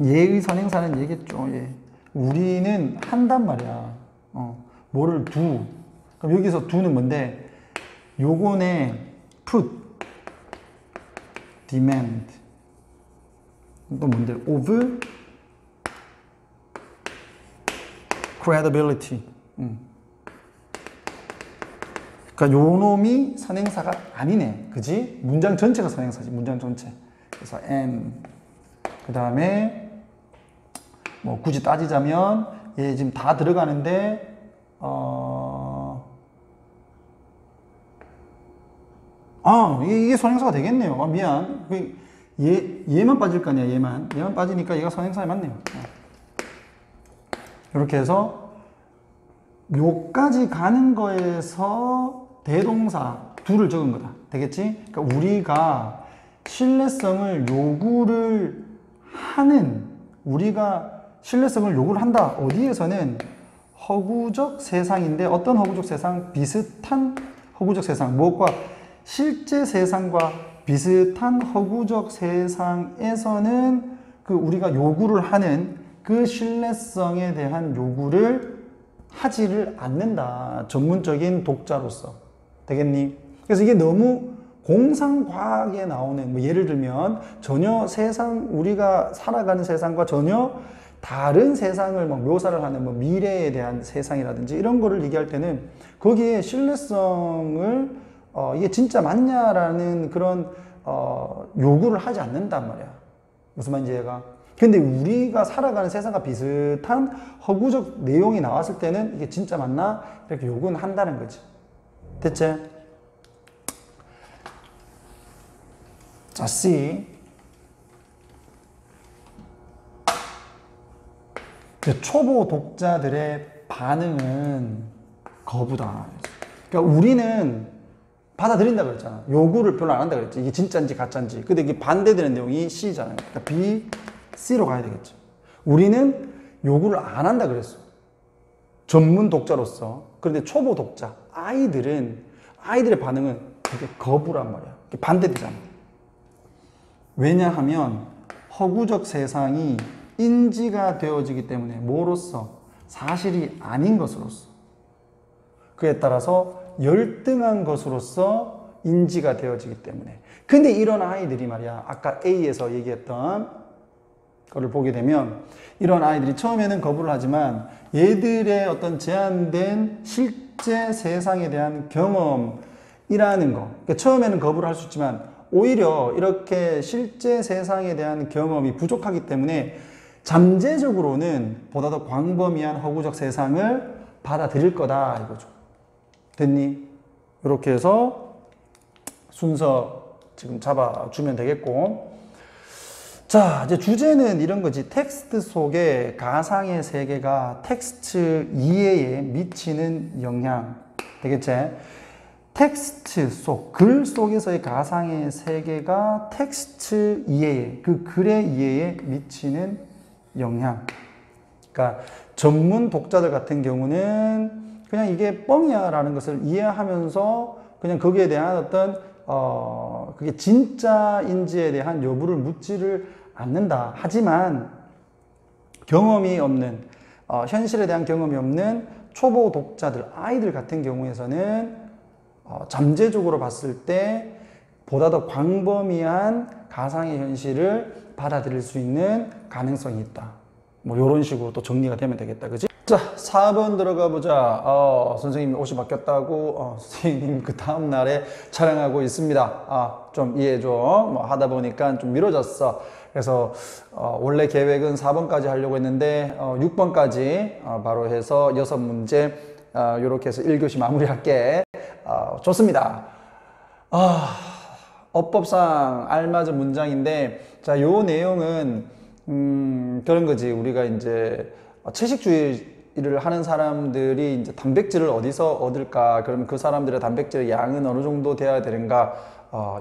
Speaker 1: 예의 선행사는 얘기했죠. 예. 우리는 한단 말이야. 뭐를 do. 그럼 여기서 do는 뭔데? 요거네 put, demand. 또 뭔데? of credibility. 그러니까 요 놈이 선행사가 아니네. 그지? 문장 전체가 선행사지. 문장 전체. 그래서 N. 그 다음에 뭐 굳이 따지자면 얘 지금 다 들어가는데 이게 선행사가 되겠네요. 미안. 얘만 빠질 거 아니야. 얘만 빠지니까 얘가 선행사에 맞네요. 이렇게 해서 요까지 가는 거에서 대동사 둘을 적은 거다. 되겠지? 그러니까 우리가 신뢰성을 요구를 한다. 어디에서는 허구적 세상인데 어떤 허구적 세상? 비슷한 허구적 세상. 무엇과? 실제 세상과 비슷한 허구적 세상에서는 그 우리가 요구를 하는 그 신뢰성에 대한 요구를 하지를 않는다. 전문적인 독자로서. 되겠니? 그래서 이게 너무 공상과학에 나오는, 뭐 예를 들면 전혀 우리가 살아가는 세상과 전혀 다른 세상을 뭐 묘사를 하는 뭐 미래에 대한 세상이라든지 이런 거를 얘기할 때는 거기에 신뢰성을 이게 진짜 맞냐라는 그런 요구를 하지 않는단 말이야. 무슨 말인지 이해가? 근데 우리가 살아가는 세상과 비슷한 허구적 내용이 나왔을 때는 이게 진짜 맞나? 이렇게 요구는 한다는 거지. 됐지? 자, C. 초보 독자들의 반응은 거부다. 그러니까 우리는 받아들인다 그랬잖아. 요구를 별로 안 한다 그랬지. 이게 진짜인지 가짜인지. 근데 이게 반대되는 내용이 C잖아요. 그러니까 B, C로 가야 되겠죠. 우리는 요구를 안 한다 그랬어. 전문 독자로서. 그런데 초보 독자, 아이들의 반응은 되게 거부란 말이야. 반대되잖아. 왜냐하면 허구적 세상이 인지가 되어지기 때문에 뭐로서? 사실이 아닌 것으로서. 그에 따라서 열등한 것으로서 인지가 되어지기 때문에. 근데 이런 아이들이 말이야, 아까 A에서 얘기했던 거를 보게 되면 이런 아이들이 처음에는 거부를 하지만 얘들의 어떤 제한된 실제 세상에 대한 경험이라는 거, 그러니까 처음에는 거부를 할 수 있지만 오히려 이렇게 실제 세상에 대한 경험이 부족하기 때문에 잠재적으로는 보다 더 광범위한 허구적 세상을 받아들일 거다 이거죠. 됐니? 이렇게 해서 순서 지금 잡아주면 되겠고, 자, 이제 주제는 이런 거지. 텍스트 속에 가상의 세계가 텍스트 이해에 미치는 영향. 되겠지? 텍스트 속, 글 속에서의 가상의 세계가 텍스트 이해에, 그 글의 이해에 미치는 영향. 그러니까 전문 독자들 같은 경우는 그냥 이게 뻥이야 라는 것을 이해하면서 그냥 거기에 대한 어떤 그게 진짜인지에 대한 여부를 묻지를 않는다. 하지만 경험이 없는, 현실에 대한 경험이 없는 초보 독자들, 아이들 같은 경우에서는 잠재적으로 봤을 때 보다 더 광범위한 가상의 현실을 받아들일 수 있는 가능성이 있다. 뭐 이런 식으로 또 정리가 되면 되겠다. 그지? 자, 4번 들어가 보자. 선생님 옷이 바뀌었다고 선생님 그 다음 날에 촬영하고 있습니다. 좀 이해해 줘. 뭐 하다 보니까 좀 미뤄졌어. 그래서 원래 계획은 4번까지 하려고 했는데 6번까지 바로 해서 6문제 이렇게 해서 1교시 마무리할게. 좋습니다. 어법상 알맞은 문장인데, 자, 요 내용은 그런 거지. 우리가 이제 채식주의를 하는 사람들이 이제 단백질을 어디서 얻을까? 그러면 그 사람들의 단백질의 양은 어느 정도 되어야 되는가?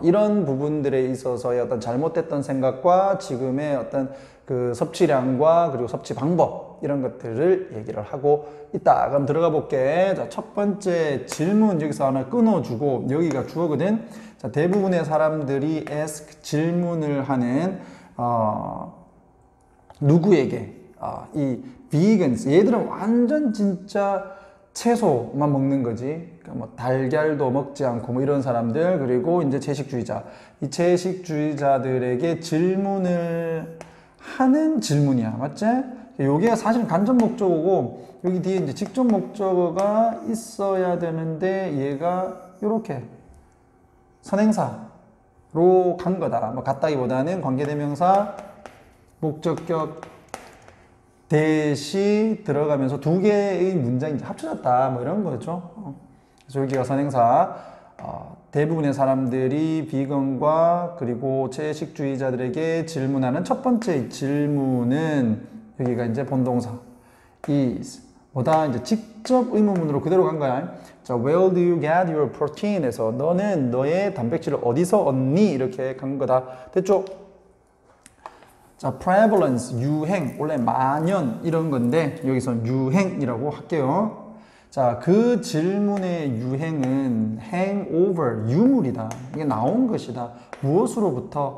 Speaker 1: 이런 부분들에 있어서의 어떤 잘못됐던 생각과 지금의 어떤 그 섭취량과 그리고 섭취 방법, 이런 것들을 얘기를 하고 있다. 그럼 들어가 볼게. 자, 첫 번째 질문 여기서 하나 끊어주고, 여기가 주어거든. 자, 대부분의 사람들이 ask, 질문을 하는 누구에게? 이 vegans, 얘들은 완전 진짜 채소만 먹는 거지. 그러니까 뭐 달걀도 먹지 않고 뭐 이런 사람들, 그리고 이제 채식주의자. 이 채식주의자들에게 질문을 하는 질문이야. 맞지? 여기가 사실 간접 목적어고, 여기 뒤에 이제 직접 목적어가 있어야 되는데 얘가 이렇게 선행사로 간 거다. 뭐 같다기보다는 관계대명사, 목적격, 대시 들어가면서 두 개의 문장이 이제 합쳐졌다. 뭐 이런 거죠. 그래서 여기가 선행사. 대부분의 사람들이 비건과 그리고 채식주의자들에게 질문하는 첫 번째 질문은 여기가 이제 본동사 is 뭐다 이제 직접 의문문으로 그대로 간 거야. 자, where do you get your protein에서 너는 너의 단백질을 어디서 얻니? 이렇게 간 거다. 됐죠? 자, prevalence 유행 원래 만연 이런 건데 여기서 유행이라고 할게요. 자, 그 질문의 유행은 hangover, 유물이다. 이게 나온 것이다. 무엇으로부터?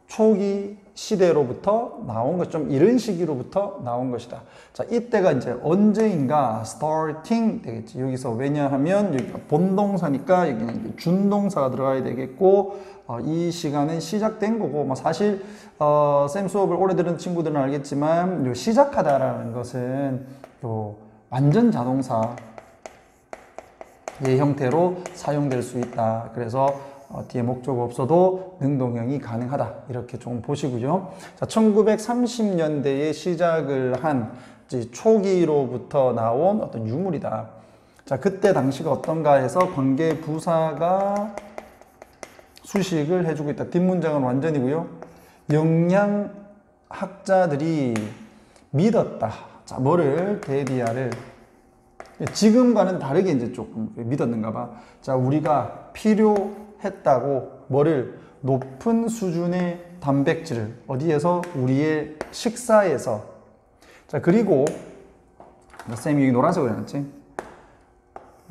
Speaker 1: 초기 시대로부터 나온 것, 좀 이런 시기로부터 나온 것이다. 자, 이때가 이제 언제인가? starting 되겠지. 여기서 왜냐하면 여기가 본동사니까 여기는 준동사가 들어가야 되겠고, 이 시간은 시작된 거고, 뭐 사실 쌤 수업을 오래 들은 친구들은 알겠지만, 요 시작하다라는 것은 요 완전 자동사의 형태로 사용될 수 있다. 그래서 뒤에 목적 없어도 능동형이 가능하다. 이렇게 좀 보시고요. 자, 1930년대에 시작을 한 초기로부터 나온 어떤 유물이다. 자, 그때 당시가 어떤가 해서 관계 부사가 수식을 해주고 있다. 뒷문장은 완전이고요. 영양학자들이 믿었다. 자, 뭐를? 데디아를. 지금과는 다르게 이제 조금 믿었는가 봐. 자, 우리가 필요했다고 뭐를? 높은 수준의 단백질을 어디에서? 우리의 식사에서. 자, 그리고 쌤이 여기 노란색으로 해놨지.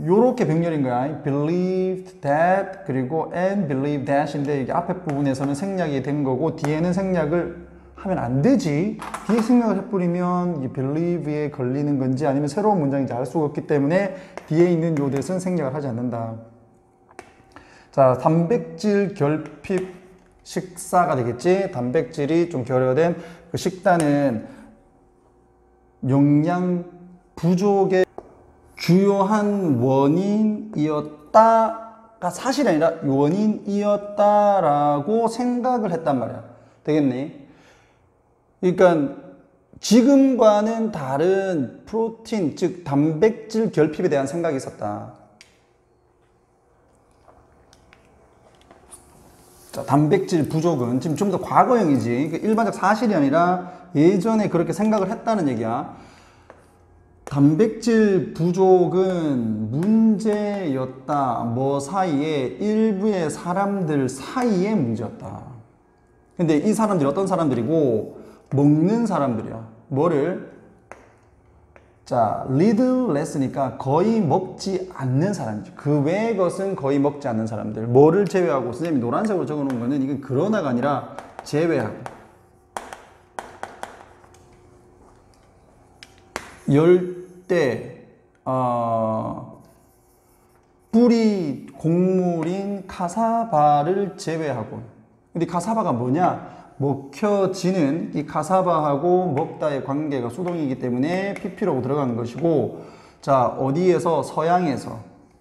Speaker 1: 요렇게 병렬인 거야. believed that 그리고 and believe that인데 이게 앞에 부분에서는 생략이 된 거고 뒤에는 생략을 하면 안 되지. 뒤에 생각을 해버리면 이 believe에 걸리는 건지 아니면 새로운 문장인지 알 수가 없기 때문에 뒤에 있는 요 대은 생략을 하지 않는다. 자, 단백질 결핍 식사가 되겠지. 단백질이 좀 결여된 그 식단은 영양 부족의 주요한 원인이었다가 사실이 아니라 원인이었다라고 생각을 했단 말이야. 되겠니? 그러니까 지금과는 다른 프로틴, 즉 단백질 결핍에 대한 생각이 있었다. 자, 단백질 부족은 지금 좀 더 과거형이지. 그러니까 일반적 사실이 아니라 예전에 그렇게 생각을 했다는 얘기야. 단백질 부족은 문제였다. 뭐 사이에? 일부의 사람들 사이에 문제였다. 근데 이 사람들이 어떤 사람들이고? 먹는 사람들이야. 뭐를? 자, little less니까 거의 먹지 않는 사람이죠. 그 외의 것은 거의 먹지 않는 사람들. 뭐를 제외하고? 선생님이 노란색으로 적어 놓은 거는 이건 그러나가 아니라 제외하고. 열대, 뿌리 곡물인 카사바를 제외하고. 근데 카사바가 뭐냐? 먹혀지는 이 카사바하고 먹다의 관계가 수동이기 때문에 PP라고 들어간 것이고, 자, 어디에서? 서양에서.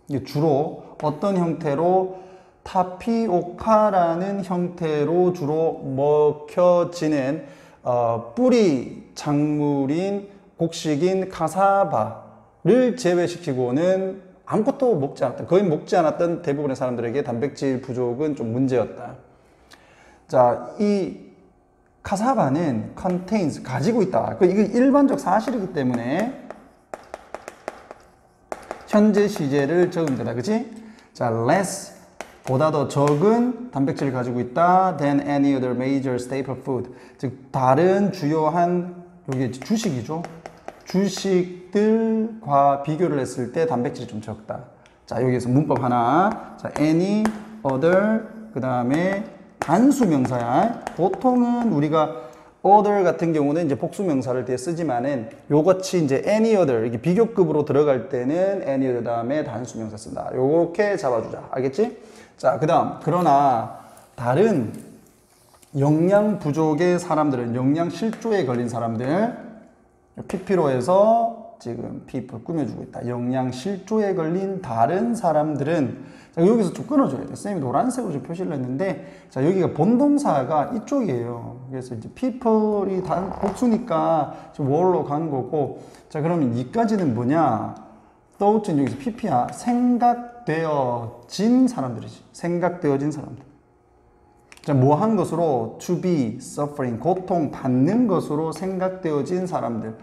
Speaker 1: 이게 주로 어떤 형태로? 타피오카라는 형태로 주로 먹혀지는 뿌리 작물인 곡식인 카사바를 제외시키고는 아무것도 먹지 않았다. 거의 먹지 않았던 대부분의 사람들에게 단백질 부족은 좀 문제였다. 자, 이 카사바는 contains, 가지고 있다. 이거 일반적 사실이기 때문에 현재 시제를 적은 거다. 그치? 자, less, 보다 더 적은 단백질을 가지고 있다. than any other major staple food. 즉, 다른 주요한, 여기 주식이죠. 주식들과 비교를 했을 때 단백질이 좀 적다. 자, 여기에서 문법 하나. 자, any other, 그 다음에 단수 명사야. 보통은 우리가 other 같은 경우는 이제 복수 명사를 뒤에 쓰지만은 요같이 이제 any other, 이게 비교급으로 들어갈 때는 any other 다음에 단수 명사 쓴다. 요렇게 잡아주자. 알겠지? 자, 그 다음. 그러나 다른 영양 부족의 사람들은, 영양 실조에 걸린 사람들, PP로 해서 지금 people 꾸며주고 있다. 영양 실조에 걸린 다른 사람들은 자, 여기서 좀 끊어줘야 돼. 쌤이 노란색으로 좀 표시를 했는데, 자, 여기가 본동사가 이쪽이에요. 그래서 이제 people이 복수니까 지금 where로 간 거고, 자, 그러면 이까지는 뭐냐? thought는 여기서 pp야. 생각되어진 사람들이지. 생각되어진 사람들. 자, 뭐 한 것으로 to be suffering, 고통받는 것으로 생각되어진 사람들.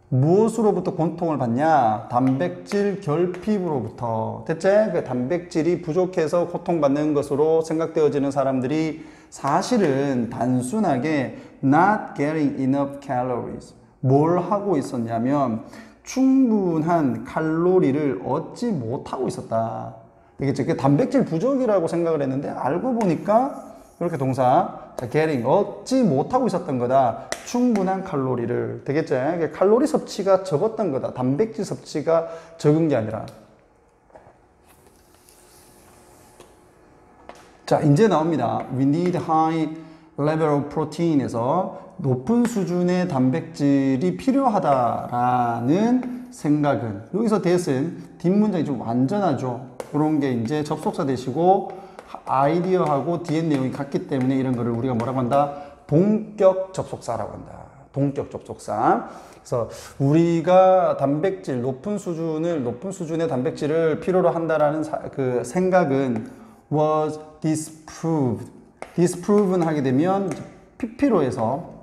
Speaker 1: 무엇으로부터 고통을 받냐? 단백질 결핍으로부터. 됐지? 그 단백질이 부족해서 고통받는 것으로 생각되어지는 사람들이 사실은 단순하게 not getting enough calories. 뭘 하고 있었냐면 충분한 칼로리를 얻지 못하고 있었다. 이게 그 단백질 부족이라고 생각을 했는데 알고 보니까 이렇게 동사 자, getting 얻지 못하고 있었던 거다. 충분한 칼로리를. 되겠죠? 칼로리 섭취가 적었던 거다. 단백질 섭취가 적은 게 아니라. 자, 이제 나옵니다. We need high level of protein에서 높은 수준의 단백질이 필요하다라는 생각은 여기서 that은 뒷문장이 좀 완전하죠. 그런 게 이제 접속사 되시고 아이디어하고 뒤에 내용이 같기 때문에 이런 거를 우리가 뭐라고 한다? 동격 접속사라고 한다. 동격 접속사. 그래서 우리가 단백질 높은 수준의 단백질을 필요로 한다라는 그 생각은 was disproved. disproven 하게 되면 PP로에서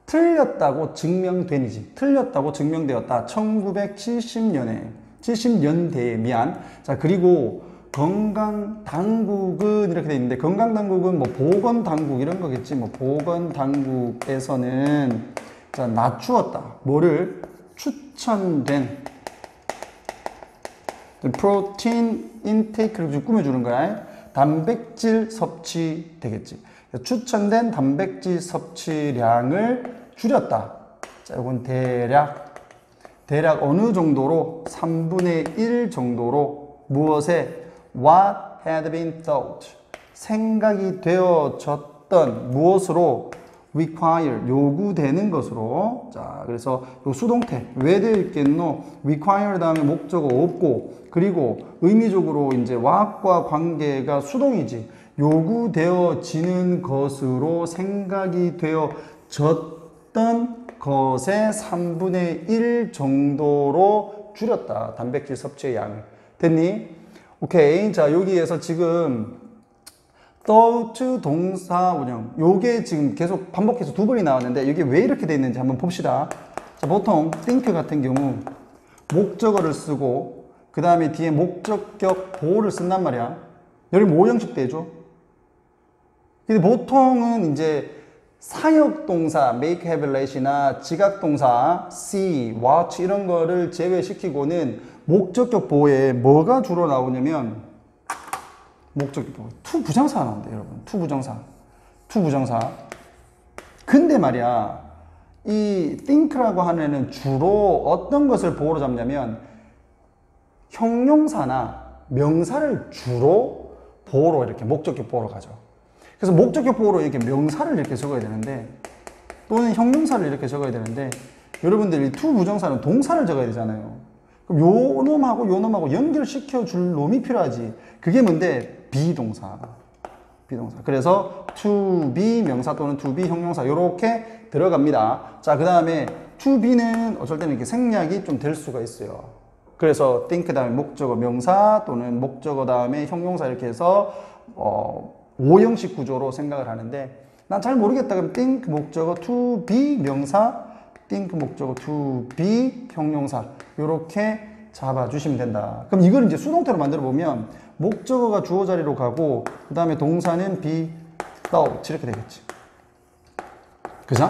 Speaker 1: 틀렸다고 증명되니지. 틀렸다고 증명되었다. 1970년대에 미안. 자, 그리고 건강당국은 이렇게 돼 있는데 건강당국은 뭐 보건당국 이런 거겠지. 뭐 보건당국에서는 자, 낮추었다. 뭐를? 추천된 프로틴 인테이크를 좀 꾸며주는 거야. 단백질 섭취 되겠지. 추천된 단백질 섭취량을 줄였다. 자, 이건 대략 어느 정도로 3분의 1 정도로 무엇에 what had been thought 생각이 되어졌던 무엇으로 require 요구되는 것으로. 자, 그래서 요 수동태 왜 되어 있겠노? require 다음에 목적어 없고 그리고 의미적으로 이제 what과 관계가 수동이지. 요구되어지는 것으로 생각이 되어졌던 것의 3분의 1 정도로 줄였다. 단백질 섭취의 양을. 됐니? 오케이. 자, 여기에서 지금 thought 동사 운영. 요게 지금 계속 반복해서 2번이 나왔는데 이게 왜 이렇게 돼 있는지 한번 봅시다. 자, 보통 think 같은 경우 목적어를 쓰고 그 다음에 뒤에 목적격 보호를 쓴단 말이야. 여기 뭐 형식 되죠? 근데 보통은 이제 사역동사 make, have, let이나 지각동사 see, watch 이런 거를 제외시키고는 목적격 보호에 뭐가 주로 나오냐면 목적격 보호 to 부정사가 나온대요, 여러분. to 부정사. 근데 말이야 이 think라고 하는 애는 주로 어떤 것을 보호로 잡냐면 형용사나 명사를 주로 보호로 이렇게 목적격 보호로 가죠. 그래서 목적격 보호로 이렇게 명사를 이렇게 적어야 되는데 또는 형용사를 이렇게 적어야 되는데 여러분들이 to 부정사는 동사를 적어야 되잖아요. 그럼 요 놈하고 연결시켜 줄 놈이 필요하지. 그게 뭔데? 비동사. 그래서 to be 명사 또는 to be 형용사 요렇게 들어갑니다. 자, 그 다음에 to be는 어쩔 때는 이렇게 생략이 좀 될 수가 있어요. 그래서 think 다음에 목적어 명사 또는 목적어 다음에 형용사 이렇게 해서 5형식 구조로 생각을 하는데 난 잘 모르겠다. 그럼 think 목적어 to be 명사, think 목적어 to be 형용사 이렇게 잡아주시면 된다. 그럼 이걸 이제 수동태로 만들어 보면 목적어가 주어 자리로 가고 그 다음에 동사는 be, thought 이렇게 되겠지. 그죠?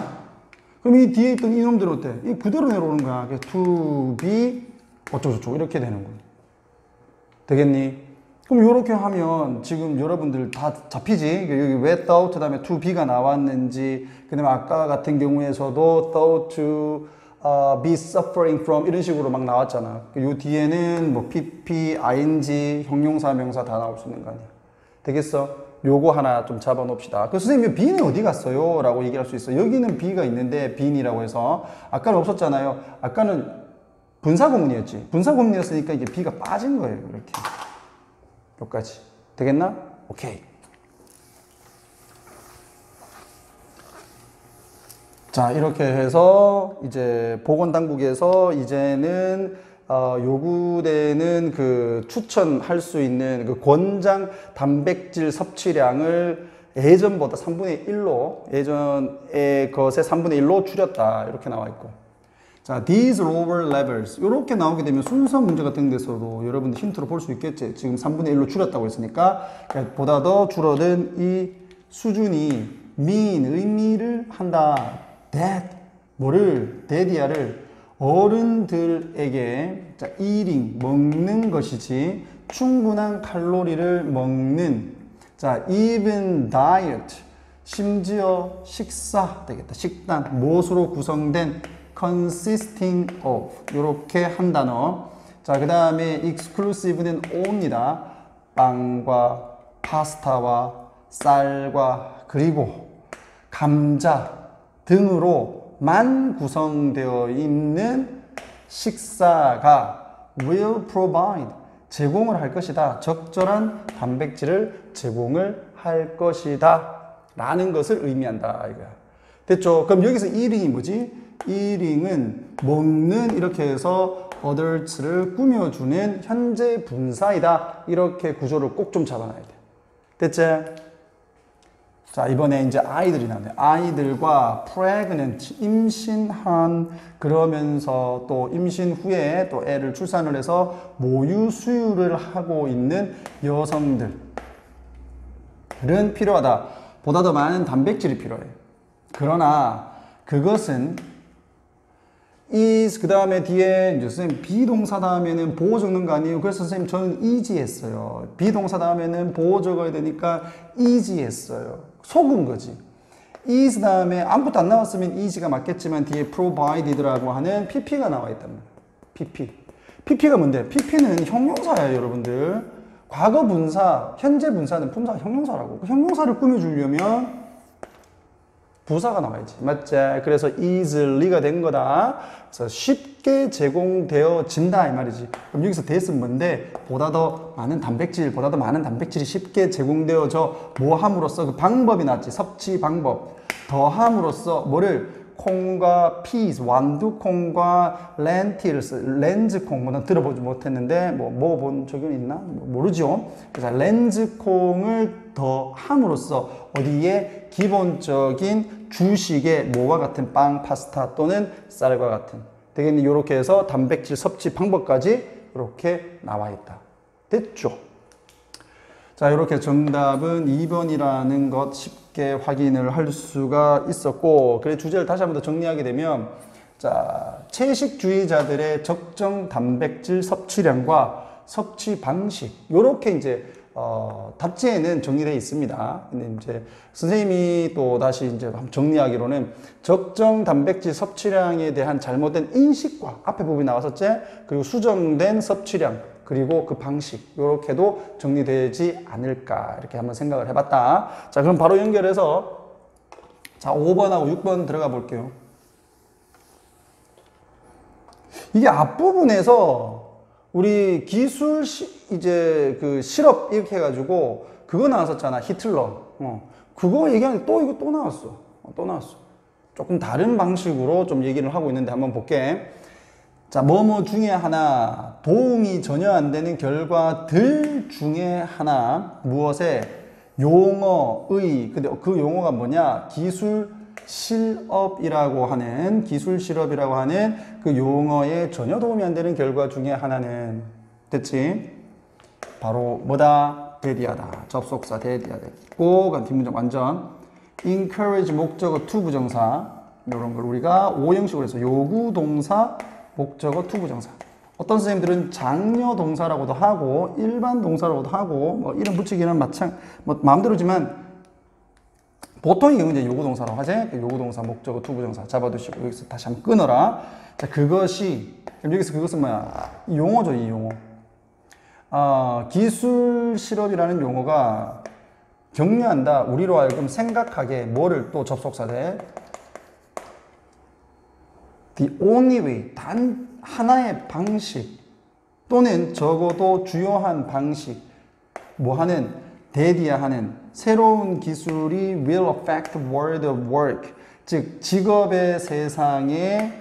Speaker 1: 그럼 이 뒤에 있던 이놈들은 어때? 이 그대로 내려오는 거야. to be 어쩌고저쩌고 이렇게 되는 거야. 되겠니? 그럼 이렇게 하면 지금 여러분들 다 잡히지? 여기 왜 thought 다음에 to be가 나왔는지, 그 다음에 아까 같은 경우에서도 thought to be suffering from 이런 식으로 막 나왔잖아. 요 뒤에는 뭐 pp, ing, 형용사, 명사 다 나올 수 있는 거 아니야. 되겠어? 요거 하나 좀 잡아 놓읍시다. 그 선생님, be는 어디 갔어요? 라고 얘기할 수 있어. 여기는 be가 있는데 bene이라고 해서 아까는 없었잖아요. 아까는 분사구문이었지. 분사구문이었으니까 이게 be가 빠진 거예요. 이렇게. 여기까지. 되겠나? 오케이. 자, 이렇게 해서 이제 보건당국에서 이제는 요구되는 그 추천할 수 있는 그 권장 단백질 섭취량을 예전보다 3분의 1로, 예전의 것의 3분의 1로 줄였다. 이렇게 나와 있고. 자, these lower levels. 이렇게 나오게 되면 순서 문제 같은 데서도 여러분들 힌트로 볼 수 있겠지. 지금 3분의 1로 줄였다고 했으니까, 보다 더 줄어든 이 수준이 mean, 의미를 한다. that, 뭐를, that이야를 어른들에게, 자, eating, 먹는 것이지, 충분한 칼로리를 먹는, 자, even diet, 심지어 식사 되겠다. 식단, 무엇으로 구성된 consisting of, 이렇게 한 단어. 자, 그 다음에 exclusive는 only다. 빵과 파스타와 쌀과 그리고 감자 등으로만 구성되어 있는 식사가 will provide, 제공을 할 것이다. 적절한 단백질을 제공을 할 것이다. 라는 것을 의미한다. 이거야. 됐죠? 그럼 여기서 eating이 뭐지? eating은 먹는, 이렇게 해서 adults를 꾸며주는 현재 분사이다. 이렇게 구조를 꼭 좀 잡아놔야 돼. 됐지? 자, 이번에 이제 아이들이 나오네. 아이들과 pregnant, 임신한, 그러면서 또 임신 후에 또 애를 출산을 해서 모유 수유를 하고 있는 여성들은 필요하다. 보다 더 많은 단백질이 필요해. 그러나 그것은 is, 그 다음에 뒤에 이제 선생님 비동사 다음에는 보호 적는 거 아니에요? 그래서 선생님 저는 is 했어요. 비동사 다음에는 보호 적어야 되니까 is 했어요. 속은 거지. is 다음에 아무것도 안 나왔으면 is가 맞겠지만 뒤에 provided라고 하는 pp가 나와 있단 말이에요. pp. pp가 뭔데? pp는 형용사예요, 여러분들. 과거 분사, 현재 분사는 품사 형용사라고. 그 형용사를 꾸며주려면 부사가 나와야지. 맞지? 그래서 easily가 된 거다. 그래서 쉽게 제공되어진다 이 말이지. 그럼 여기서 that은 뭔데? 보다 더 많은 단백질, 보다 더 많은 단백질이 쉽게 제공되어져 뭐 함으로써 그 방법이 나왔지. 섭취 방법. 더함으로써 뭐를? 콩과 피스, 완두콩과 렌틸스, 렌즈콩, 뭐 난 들어보지 못했는데 뭐 먹어본 적은 있나? 모르죠. 그래서 렌즈콩을 더 함으로써 어디에 기본적인 주식의 뭐와 같은 빵, 파스타 또는 쌀과 같은 되겠니? 이렇게 해서 단백질 섭취 방법까지 이렇게 나와 있다. 됐죠? 자, 이렇게 정답은 2번이라는 것 쉽게 확인을 할 수가 있었고, 그래 주제를 다시 한번 더 정리하게 되면, 자, 채식주의자들의 적정 단백질 섭취량과 섭취 방식, 요렇게 이제 답지에는 정리되어 있습니다. 근데 이제 선생님이 또 다시 이제 한번 정리하기로는 적정 단백질 섭취량에 대한 잘못된 인식과 앞에 부분이 나왔었지? 그리고 수정된 섭취량, 그리고 그 방식, 요렇게도 정리되지 않을까, 이렇게 한번 생각을 해봤다. 자, 그럼 바로 연결해서, 자, 5번하고 6번 들어가 볼게요. 이게 앞부분에서 우리 기술, 이제 그 실업 이렇게 해가지고, 그거 나왔었잖아, 히틀러. 그거 얘기하는데 또 이거 또 나왔어. 또 나왔어. 조금 다른 방식으로 좀 얘기를 하고 있는데 한번 볼게. 자, 뭐뭐 중에 하나, 도움이 전혀 안 되는 결과들 중에 하나, 무엇에? 용어의, 근데 그 용어가 뭐냐? 기술 실업이라고 하는 그 용어에 전혀 도움이 안 되는 결과 중에 하나는, 됐지? 바로 뭐다? 대디하다. 접속사 대디하다. 꼭, 뒷문장 완전. encourage 목적어 to 부정사. 이런 걸 우리가 오형식으로 해서 요구동사, 목적어 to 부정사. 어떤 선생님들은 장려 동사라고도 하고 일반 동사라고도 하고 뭐 이름 붙이기는 뭐 마음대로지만 보통 이건 이제 요구동사라고 하지. 요구동사, 목적어 to 부정사 잡아두시고 여기서 다시 한번 끊어라. 자, 그것이 그럼 여기서 그것은 뭐야? 이 용어죠, 이 용어. 기술 실업이라는 용어가 격려한다. 우리로 하여금 생각하게 뭐를 또 접속사 돼? The only way, 단 하나의 방식 또는 적어도 주요한 방식 뭐하는 대디하는 새로운 기술이 will affect world of work 즉 직업의 세상에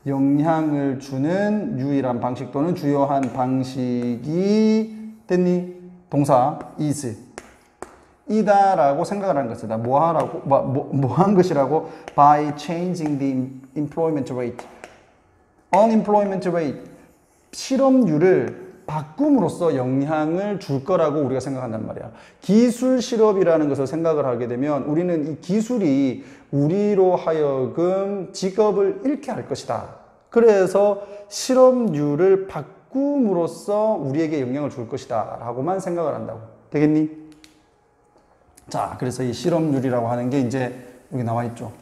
Speaker 1: 영향을 주는 유일한 방식 또는 주요한 방식이 됐니? 동사 is 이다라고 생각을 하는 것이다. 뭐한 것이라고? By changing the employment rate. unemployment rate. 실업률을 바꿈으로써 영향을 줄 거라고 우리가 생각한단 말이야. 기술 실업이라는 것을 생각을 하게 되면 우리는 이 기술이 우리로 하여금 직업을 잃게 할 것이다. 그래서 실업률을 바꿈으로써 우리에게 영향을 줄 것이다 라고만 생각을 한다고. 되겠니? 자, 그래서 이 실업률이라고 하는 게 이제 여기 나와 있죠.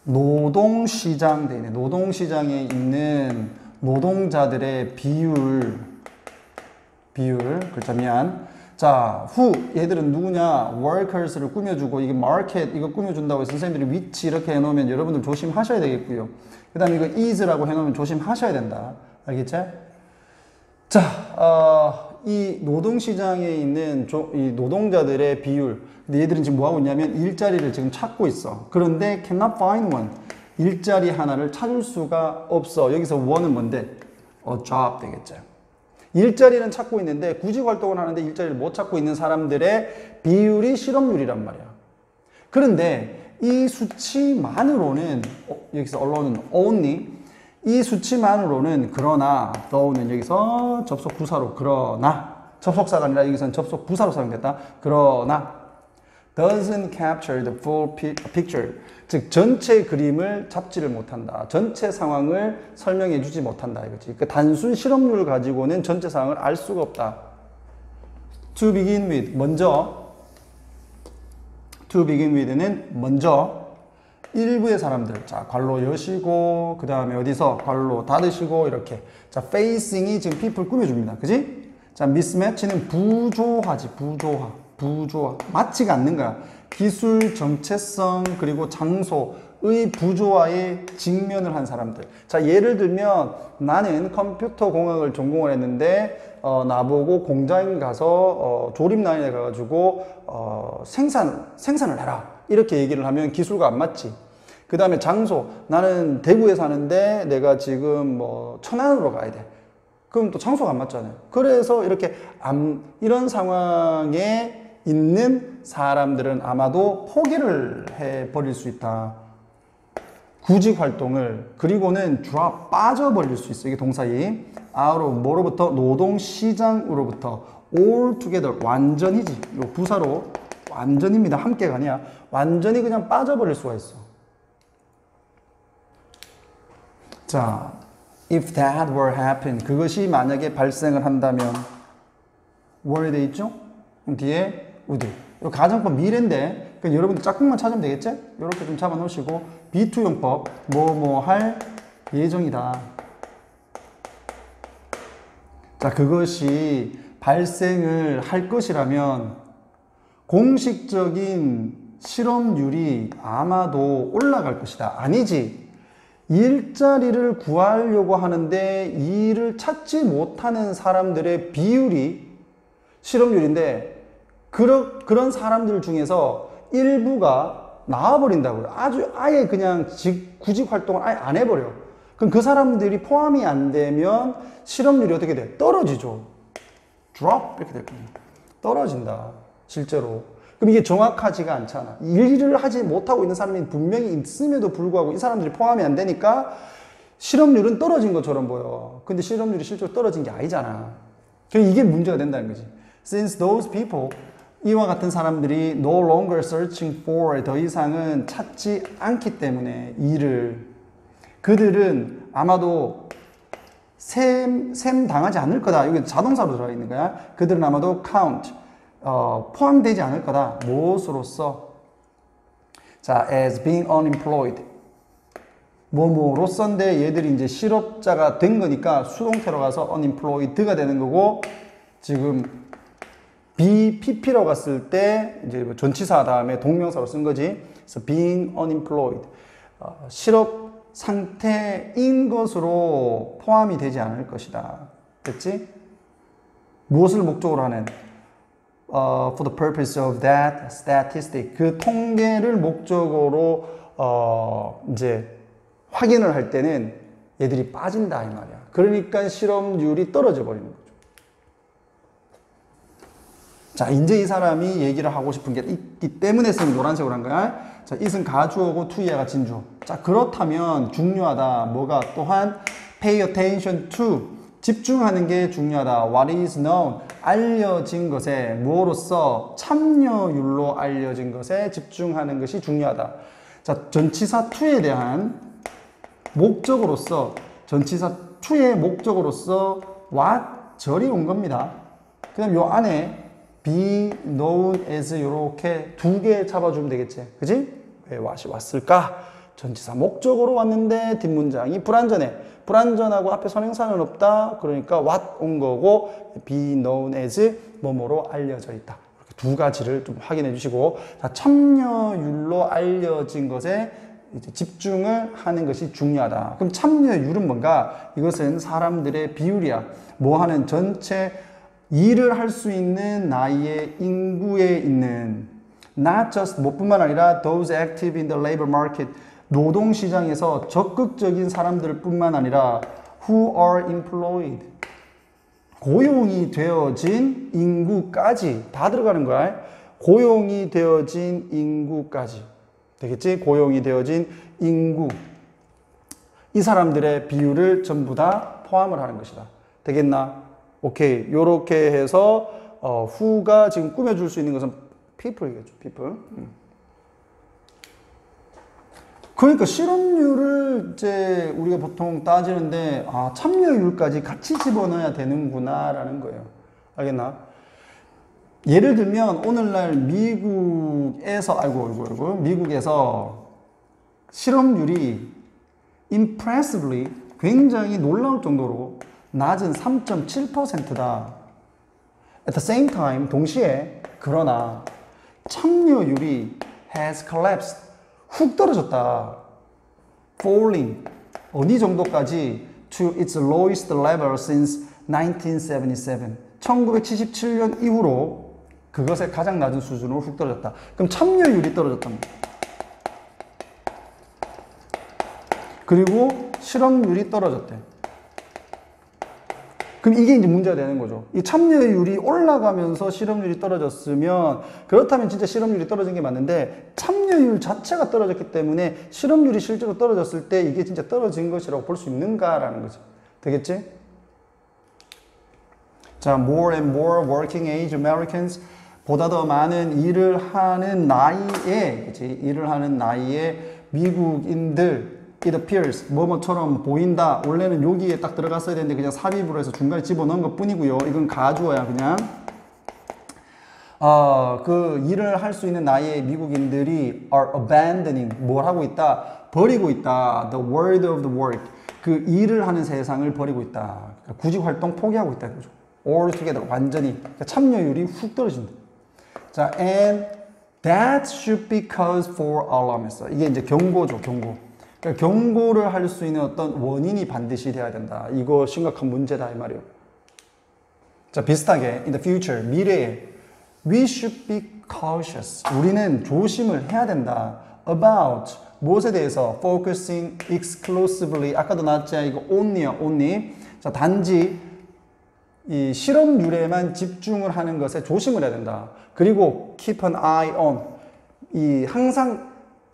Speaker 1: 노동시장 되네. 노동시장에 있는 노동자들의 비율 글자 미안. 자, 얘들은 누구냐? workers를 꾸며주고 이게 market 이거 꾸며준다고 해서 선생님들이 위치 이렇게 해놓으면 여러분들 조심하셔야 되겠고요. 그 다음에 이거 is라고 해놓으면 조심하셔야 된다. 알겠지? 자, 이 노동시장에 있는 이 노동자들의 비율. 근데 얘들은 지금 뭐하고 있냐면 일자리를 지금 찾고 있어. 그런데 cannot find one. 일자리 하나를 찾을 수가 없어. 여기서 one은 뭔데? a job 되겠죠. 일자리는 찾고 있는데 구직 활동을 하는데 일자리를 못 찾고 있는 사람들의 비율이 실업률이란 말이야. 그런데 이 수치만으로는 여기서 언론은 only 이 수치만으로는 그러나 though는 여기서 접속 부사로 그러나 접속사가 아니라 여기서는 접속 부사로 사용됐다. 그러나 doesn't capture the full picture 즉 전체 그림을 잡지를 못한다. 전체 상황을 설명해 주지 못한다 이거지. 그 단순 실업률을 가지고는 전체 상황을 알 수가 없다. To begin with 먼저 to begin with는 먼저 일부의 사람들 자 괄호 여시고 그 다음에 어디서 괄호 닫으시고 이렇게 자 facing이 지금 people 꾸며줍니다. 그지? 자 mismatch는 부조화지 부조화 맞지가 않는 거야. 기술 정체성 그리고 장소의 부조화에 직면을 한 사람들. 자 예를 들면 나는 컴퓨터 공학을 전공을 했는데 나보고 공장에 가서 조립 라인에 가가지고 생산을 해라 이렇게 얘기를 하면 기술과 안 맞지. 그 다음에 장소 나는 대구에 사는데 내가 지금 뭐 천안으로 가야 돼. 그럼 또 장소가 안 맞잖아요. 그래서 이렇게 이런 상황에 있는 사람들은 아마도 포기를 해버릴 수 있다. 구직 활동을 그리고는 drop 빠져버릴 수 있어. 이게 동사이 out of 뭐로부터 노동시장으로부터 all together 완전히지. 이 부사로 완전입니다. 함께가 아니야. 완전히 그냥 빠져버릴 수가 있어. 자, if that were happen 그것이 만약에 발생을 한다면 were 돼 있죠? 그럼 뒤에 would. 이 가정법 미래인데 그러니까 여러분들 짝꿍만 찾으면 되겠지? 이렇게 좀 잡아 놓으시고 B2용법 뭐뭐 할 예정이다. 자 그것이 발생을 할 것이라면 공식적인 실업률이 아마도 올라갈 것이다. 아니지. 일자리를 구하려고 하는데 일을 찾지 못하는 사람들의 비율이 실업률인데 그런 사람들 중에서 일부가 나와버린다고요. 아예 그냥 구직 활동을 아예 안 해버려. 그럼 그 사람들이 포함이 안 되면 실업률이 어떻게 돼? 떨어지죠. drop 이렇게 될 겁니다. 떨어진다. 실제로. 그럼 이게 정확하지가 않잖아. 일을 하지 못하고 있는 사람이 분명히 있음에도 불구하고 이 사람들이 포함이 안 되니까 실업률은 떨어진 것처럼 보여. 근데 실업률이 실제로 떨어진 게 아니잖아. 그러니까 이게 문제가 된다는 거지. Since those people 이와 같은 사람들이 no longer searching for 더 이상은 찾지 않기 때문에 일을 그들은 아마도 셈 당하지 않을 거다. 여기 자동사로 들어가 있는 거야. 그들은 아마도 count 포함되지 않을 거다. 무엇으로서? 자, as being unemployed 뭐뭐로서인데 얘들이 이제 실업자가 된 거니까 수동태로 가서 unemployed가 되는 거고 지금 BPP로 갔을 때 이제 전치사 다음에 동명사로 쓴 거지. 그래서 being unemployed 실업 상태인 것으로 포함이 되지 않을 것이다. 됐지? 무엇을 목적으로 하는? for the purpose of that statistic. 그 통계를 목적으로 이제 확인을 할 때는 얘들이 빠진다 이 말이야. 그러니까 실업률이 떨어져 버리는 거죠. 자, 이제 이 사람이 얘기를 하고 싶은 게 있기 때문에 쌤이 노란색으로 한 거야. 자, it은 가주어고 to야가 진주어. 자, 그렇다면 중요하다. 뭐가 또한 pay attention to 집중하는 게 중요하다. What is known 알려진 것에 뭐로써 참여율로 알려진 것에 집중하는 것이 중요하다. 자, 전치사 to에 대한 목적으로서 전치사 to의 목적으로서 what 절이 온 겁니다. 그 다음 요 안에 be known as 이렇게 두 개 잡아주면 되겠지. 그지? 왜 what이 왔을까? 전치사 목적으로 왔는데 뒷문장이 불완전해. 불완전하고 앞에 선행사는 없다. 그러니까 what 온 거고 be known as 뭐뭐로 알려져 있다. 이렇게 두 가지를 좀 확인해 주시고 자, 참여율로 알려진 것에 이제 집중을 하는 것이 중요하다. 그럼 참여율은 뭔가? 이것은 사람들의 비율이야. 뭐 하는 전체 일을 할 수 있는 나이의 인구에 있는 not just 뭐뿐만 아니라 those active in the labor market 노동시장에서 적극적인 사람들 뿐만 아니라 who are employed 고용이 되어진 인구까지 다 들어가는 거야. 고용이 되어진 인구까지 되겠지? 고용이 되어진 인구 이 사람들의 비율을 전부 다 포함을 하는 것이다. 되겠나? 오케이. 요렇게 해서 who가 지금 꾸며줄 수 있는 것은 people이겠죠. people. 그러니까 실업률을 이제 우리가 보통 따지는데 참여율까지 같이 집어넣어야 되는구나 라는 거예요. 알겠나? 예를 들면 오늘날 미국에서 미국에서 실업률이 impressively 굉장히 놀라울 정도로 낮은 3.7%다. At the same time, 동시에 그러나 참여율이 has collapsed. 훅 떨어졌다. Falling. 어디 정도까지? To its lowest level since 1977. 1977년 이후로 그것의 가장 낮은 수준으로 훅 떨어졌다. 그럼 참여율이 떨어졌답니다. 그리고 실업률이 떨어졌대. 그럼 이게 이제 문제가 되는 거죠. 이 참여율이 올라가면서 실업률이 떨어졌으면 그렇다면 진짜 실업률이 떨어진 게 맞는데 참여율 자체가 떨어졌기 때문에 실업률이 실제로 떨어졌을 때 이게 진짜 떨어진 것이라고 볼 수 있는가라는 거죠. 되겠지? 자, more and more working age Americans 보다 더 많은 일을 하는 나이에 미국인들 it appears 뭐뭐처럼 보인다. 원래는 여기에 딱 들어갔어야 되는데 그냥 삽입으로 해서 중간에 집어넣은 것 뿐이고요. 이건 가주어야 그냥. 그 일을 할 수 있는 나이의 미국인들이 are abandoning 뭘 하고 있다? 버리고 있다. The world of the work 그 일을 하는 세상을 버리고 있다. 그러니까 구직 활동 포기하고 있다 이거죠. altogether 완전히 그러니까 참여율이 훅 떨어진다. 자, and that should be cause for alarm 했어. 이게 이제 경고죠, 경고. 그러니까 경고를 할 수 있는 어떤 원인이 반드시 돼야 된다. 이거 심각한 문제다 이 말이에요. 자, 비슷하게 in the future 미래에 we should be cautious. 우리는 조심을 해야 된다. about 무엇에 대해서 focusing exclusively 아까도 나왔지 이거 only야 only. 자, 단지 이 실업률에만 집중을 하는 것에 조심을 해야 된다. 그리고 keep an eye on 이 항상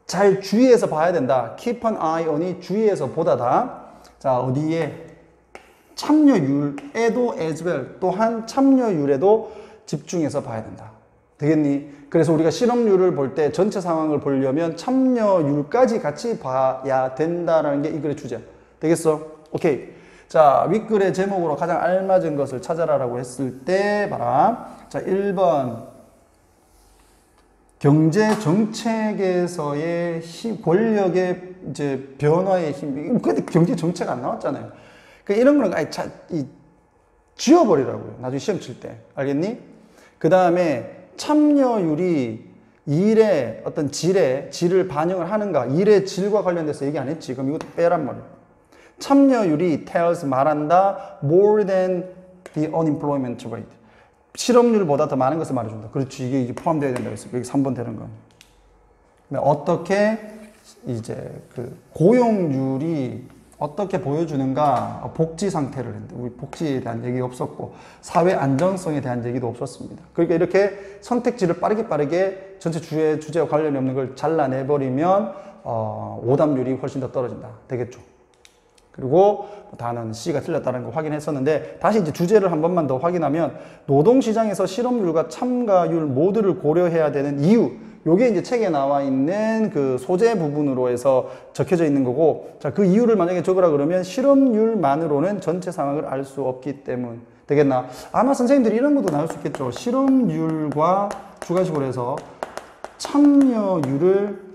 Speaker 1: 잘 주의해서 봐야 된다. keep an eye on이 주의해서 보다다. 자, 어디에? 참여율에도 as well. 또한 참여율에도 집중해서 봐야 된다. 되겠니? 그래서 우리가 실업률을 볼 때 전체 상황을 보려면 참여율까지 같이 봐야 된다라는 게 이 글의 주제야. 되겠어? 오케이. 자, 윗글의 제목으로 가장 알맞은 것을 찾아라라고 했을 때 봐라. 자, 1번. 경제 정책에서의 권력의 이제 변화의 힘. 근데 경제 정책 안 나왔잖아요. 그러니까 이런 거는 아예 지워버리라고요. 나중에 시험 칠 때. 알겠니? 그 다음에 참여율이 일의 어떤 질을 반영을 하는가. 일의 질과 관련돼서 얘기 안 했지. 그럼 이것도 빼란 말이에요. 참여율이 tells 말한다. more than the unemployment rate. 실업률보다 더 많은 것을 말해준다. 그렇지. 이게 포함되어야 된다고 했어. 여기 3번 되는 건. 어떻게 이제 그 고용률이 어떻게 보여주는가? 복지 상태를 했는데 우리 복지에 대한 얘기 없었고 사회 안정성에 대한 얘기도 없었습니다. 그러니까 이렇게 선택지를 빠르게 전체 주제와 관련이 없는 걸 잘라내버리면 오답률이 훨씬 더 떨어진다. 되겠죠? 그리고 단어는 C가 틀렸다는 거 확인했었는데 다시 이제 주제를 한 번만 더 확인하면 노동시장에서 실업률과 참가율 모두를 고려해야 되는 이유, 요게 이제 책에 나와 있는 그 소재 부분으로 해서 적혀져 있는 거고, 자, 그 이유를 만약에 적으라 그러면 실업률만으로는 전체 상황을 알 수 없기 때문. 되겠나? 아마 선생님들이 이런 것도 나올 수 있겠죠. 실업률과 주관식으로 해서 참여율을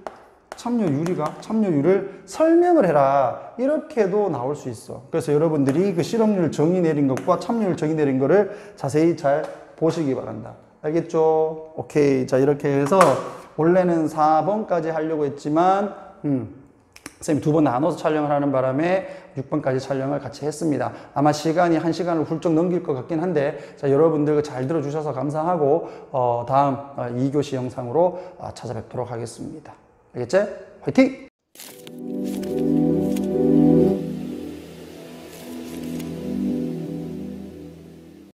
Speaker 1: 설명을 해라. 이렇게도 나올 수 있어. 그래서 여러분들이 그 실업률 정의 내린 것과 참여율 정의 내린 거를 자세히 잘 보시기 바란다. 알겠죠? 오케이. 자, 이렇게 해서 원래는 4번까지 하려고 했지만 선생님이 2번 나눠서 촬영을 하는 바람에 6번까지 촬영을 같이 했습니다. 아마 시간이 1시간을 훌쩍 넘길 것 같긴 한데, 자, 여러분들 잘 들어주셔서 감사하고 다음 2교시 영상으로 찾아뵙도록 하겠습니다. 알겠지? 화이팅!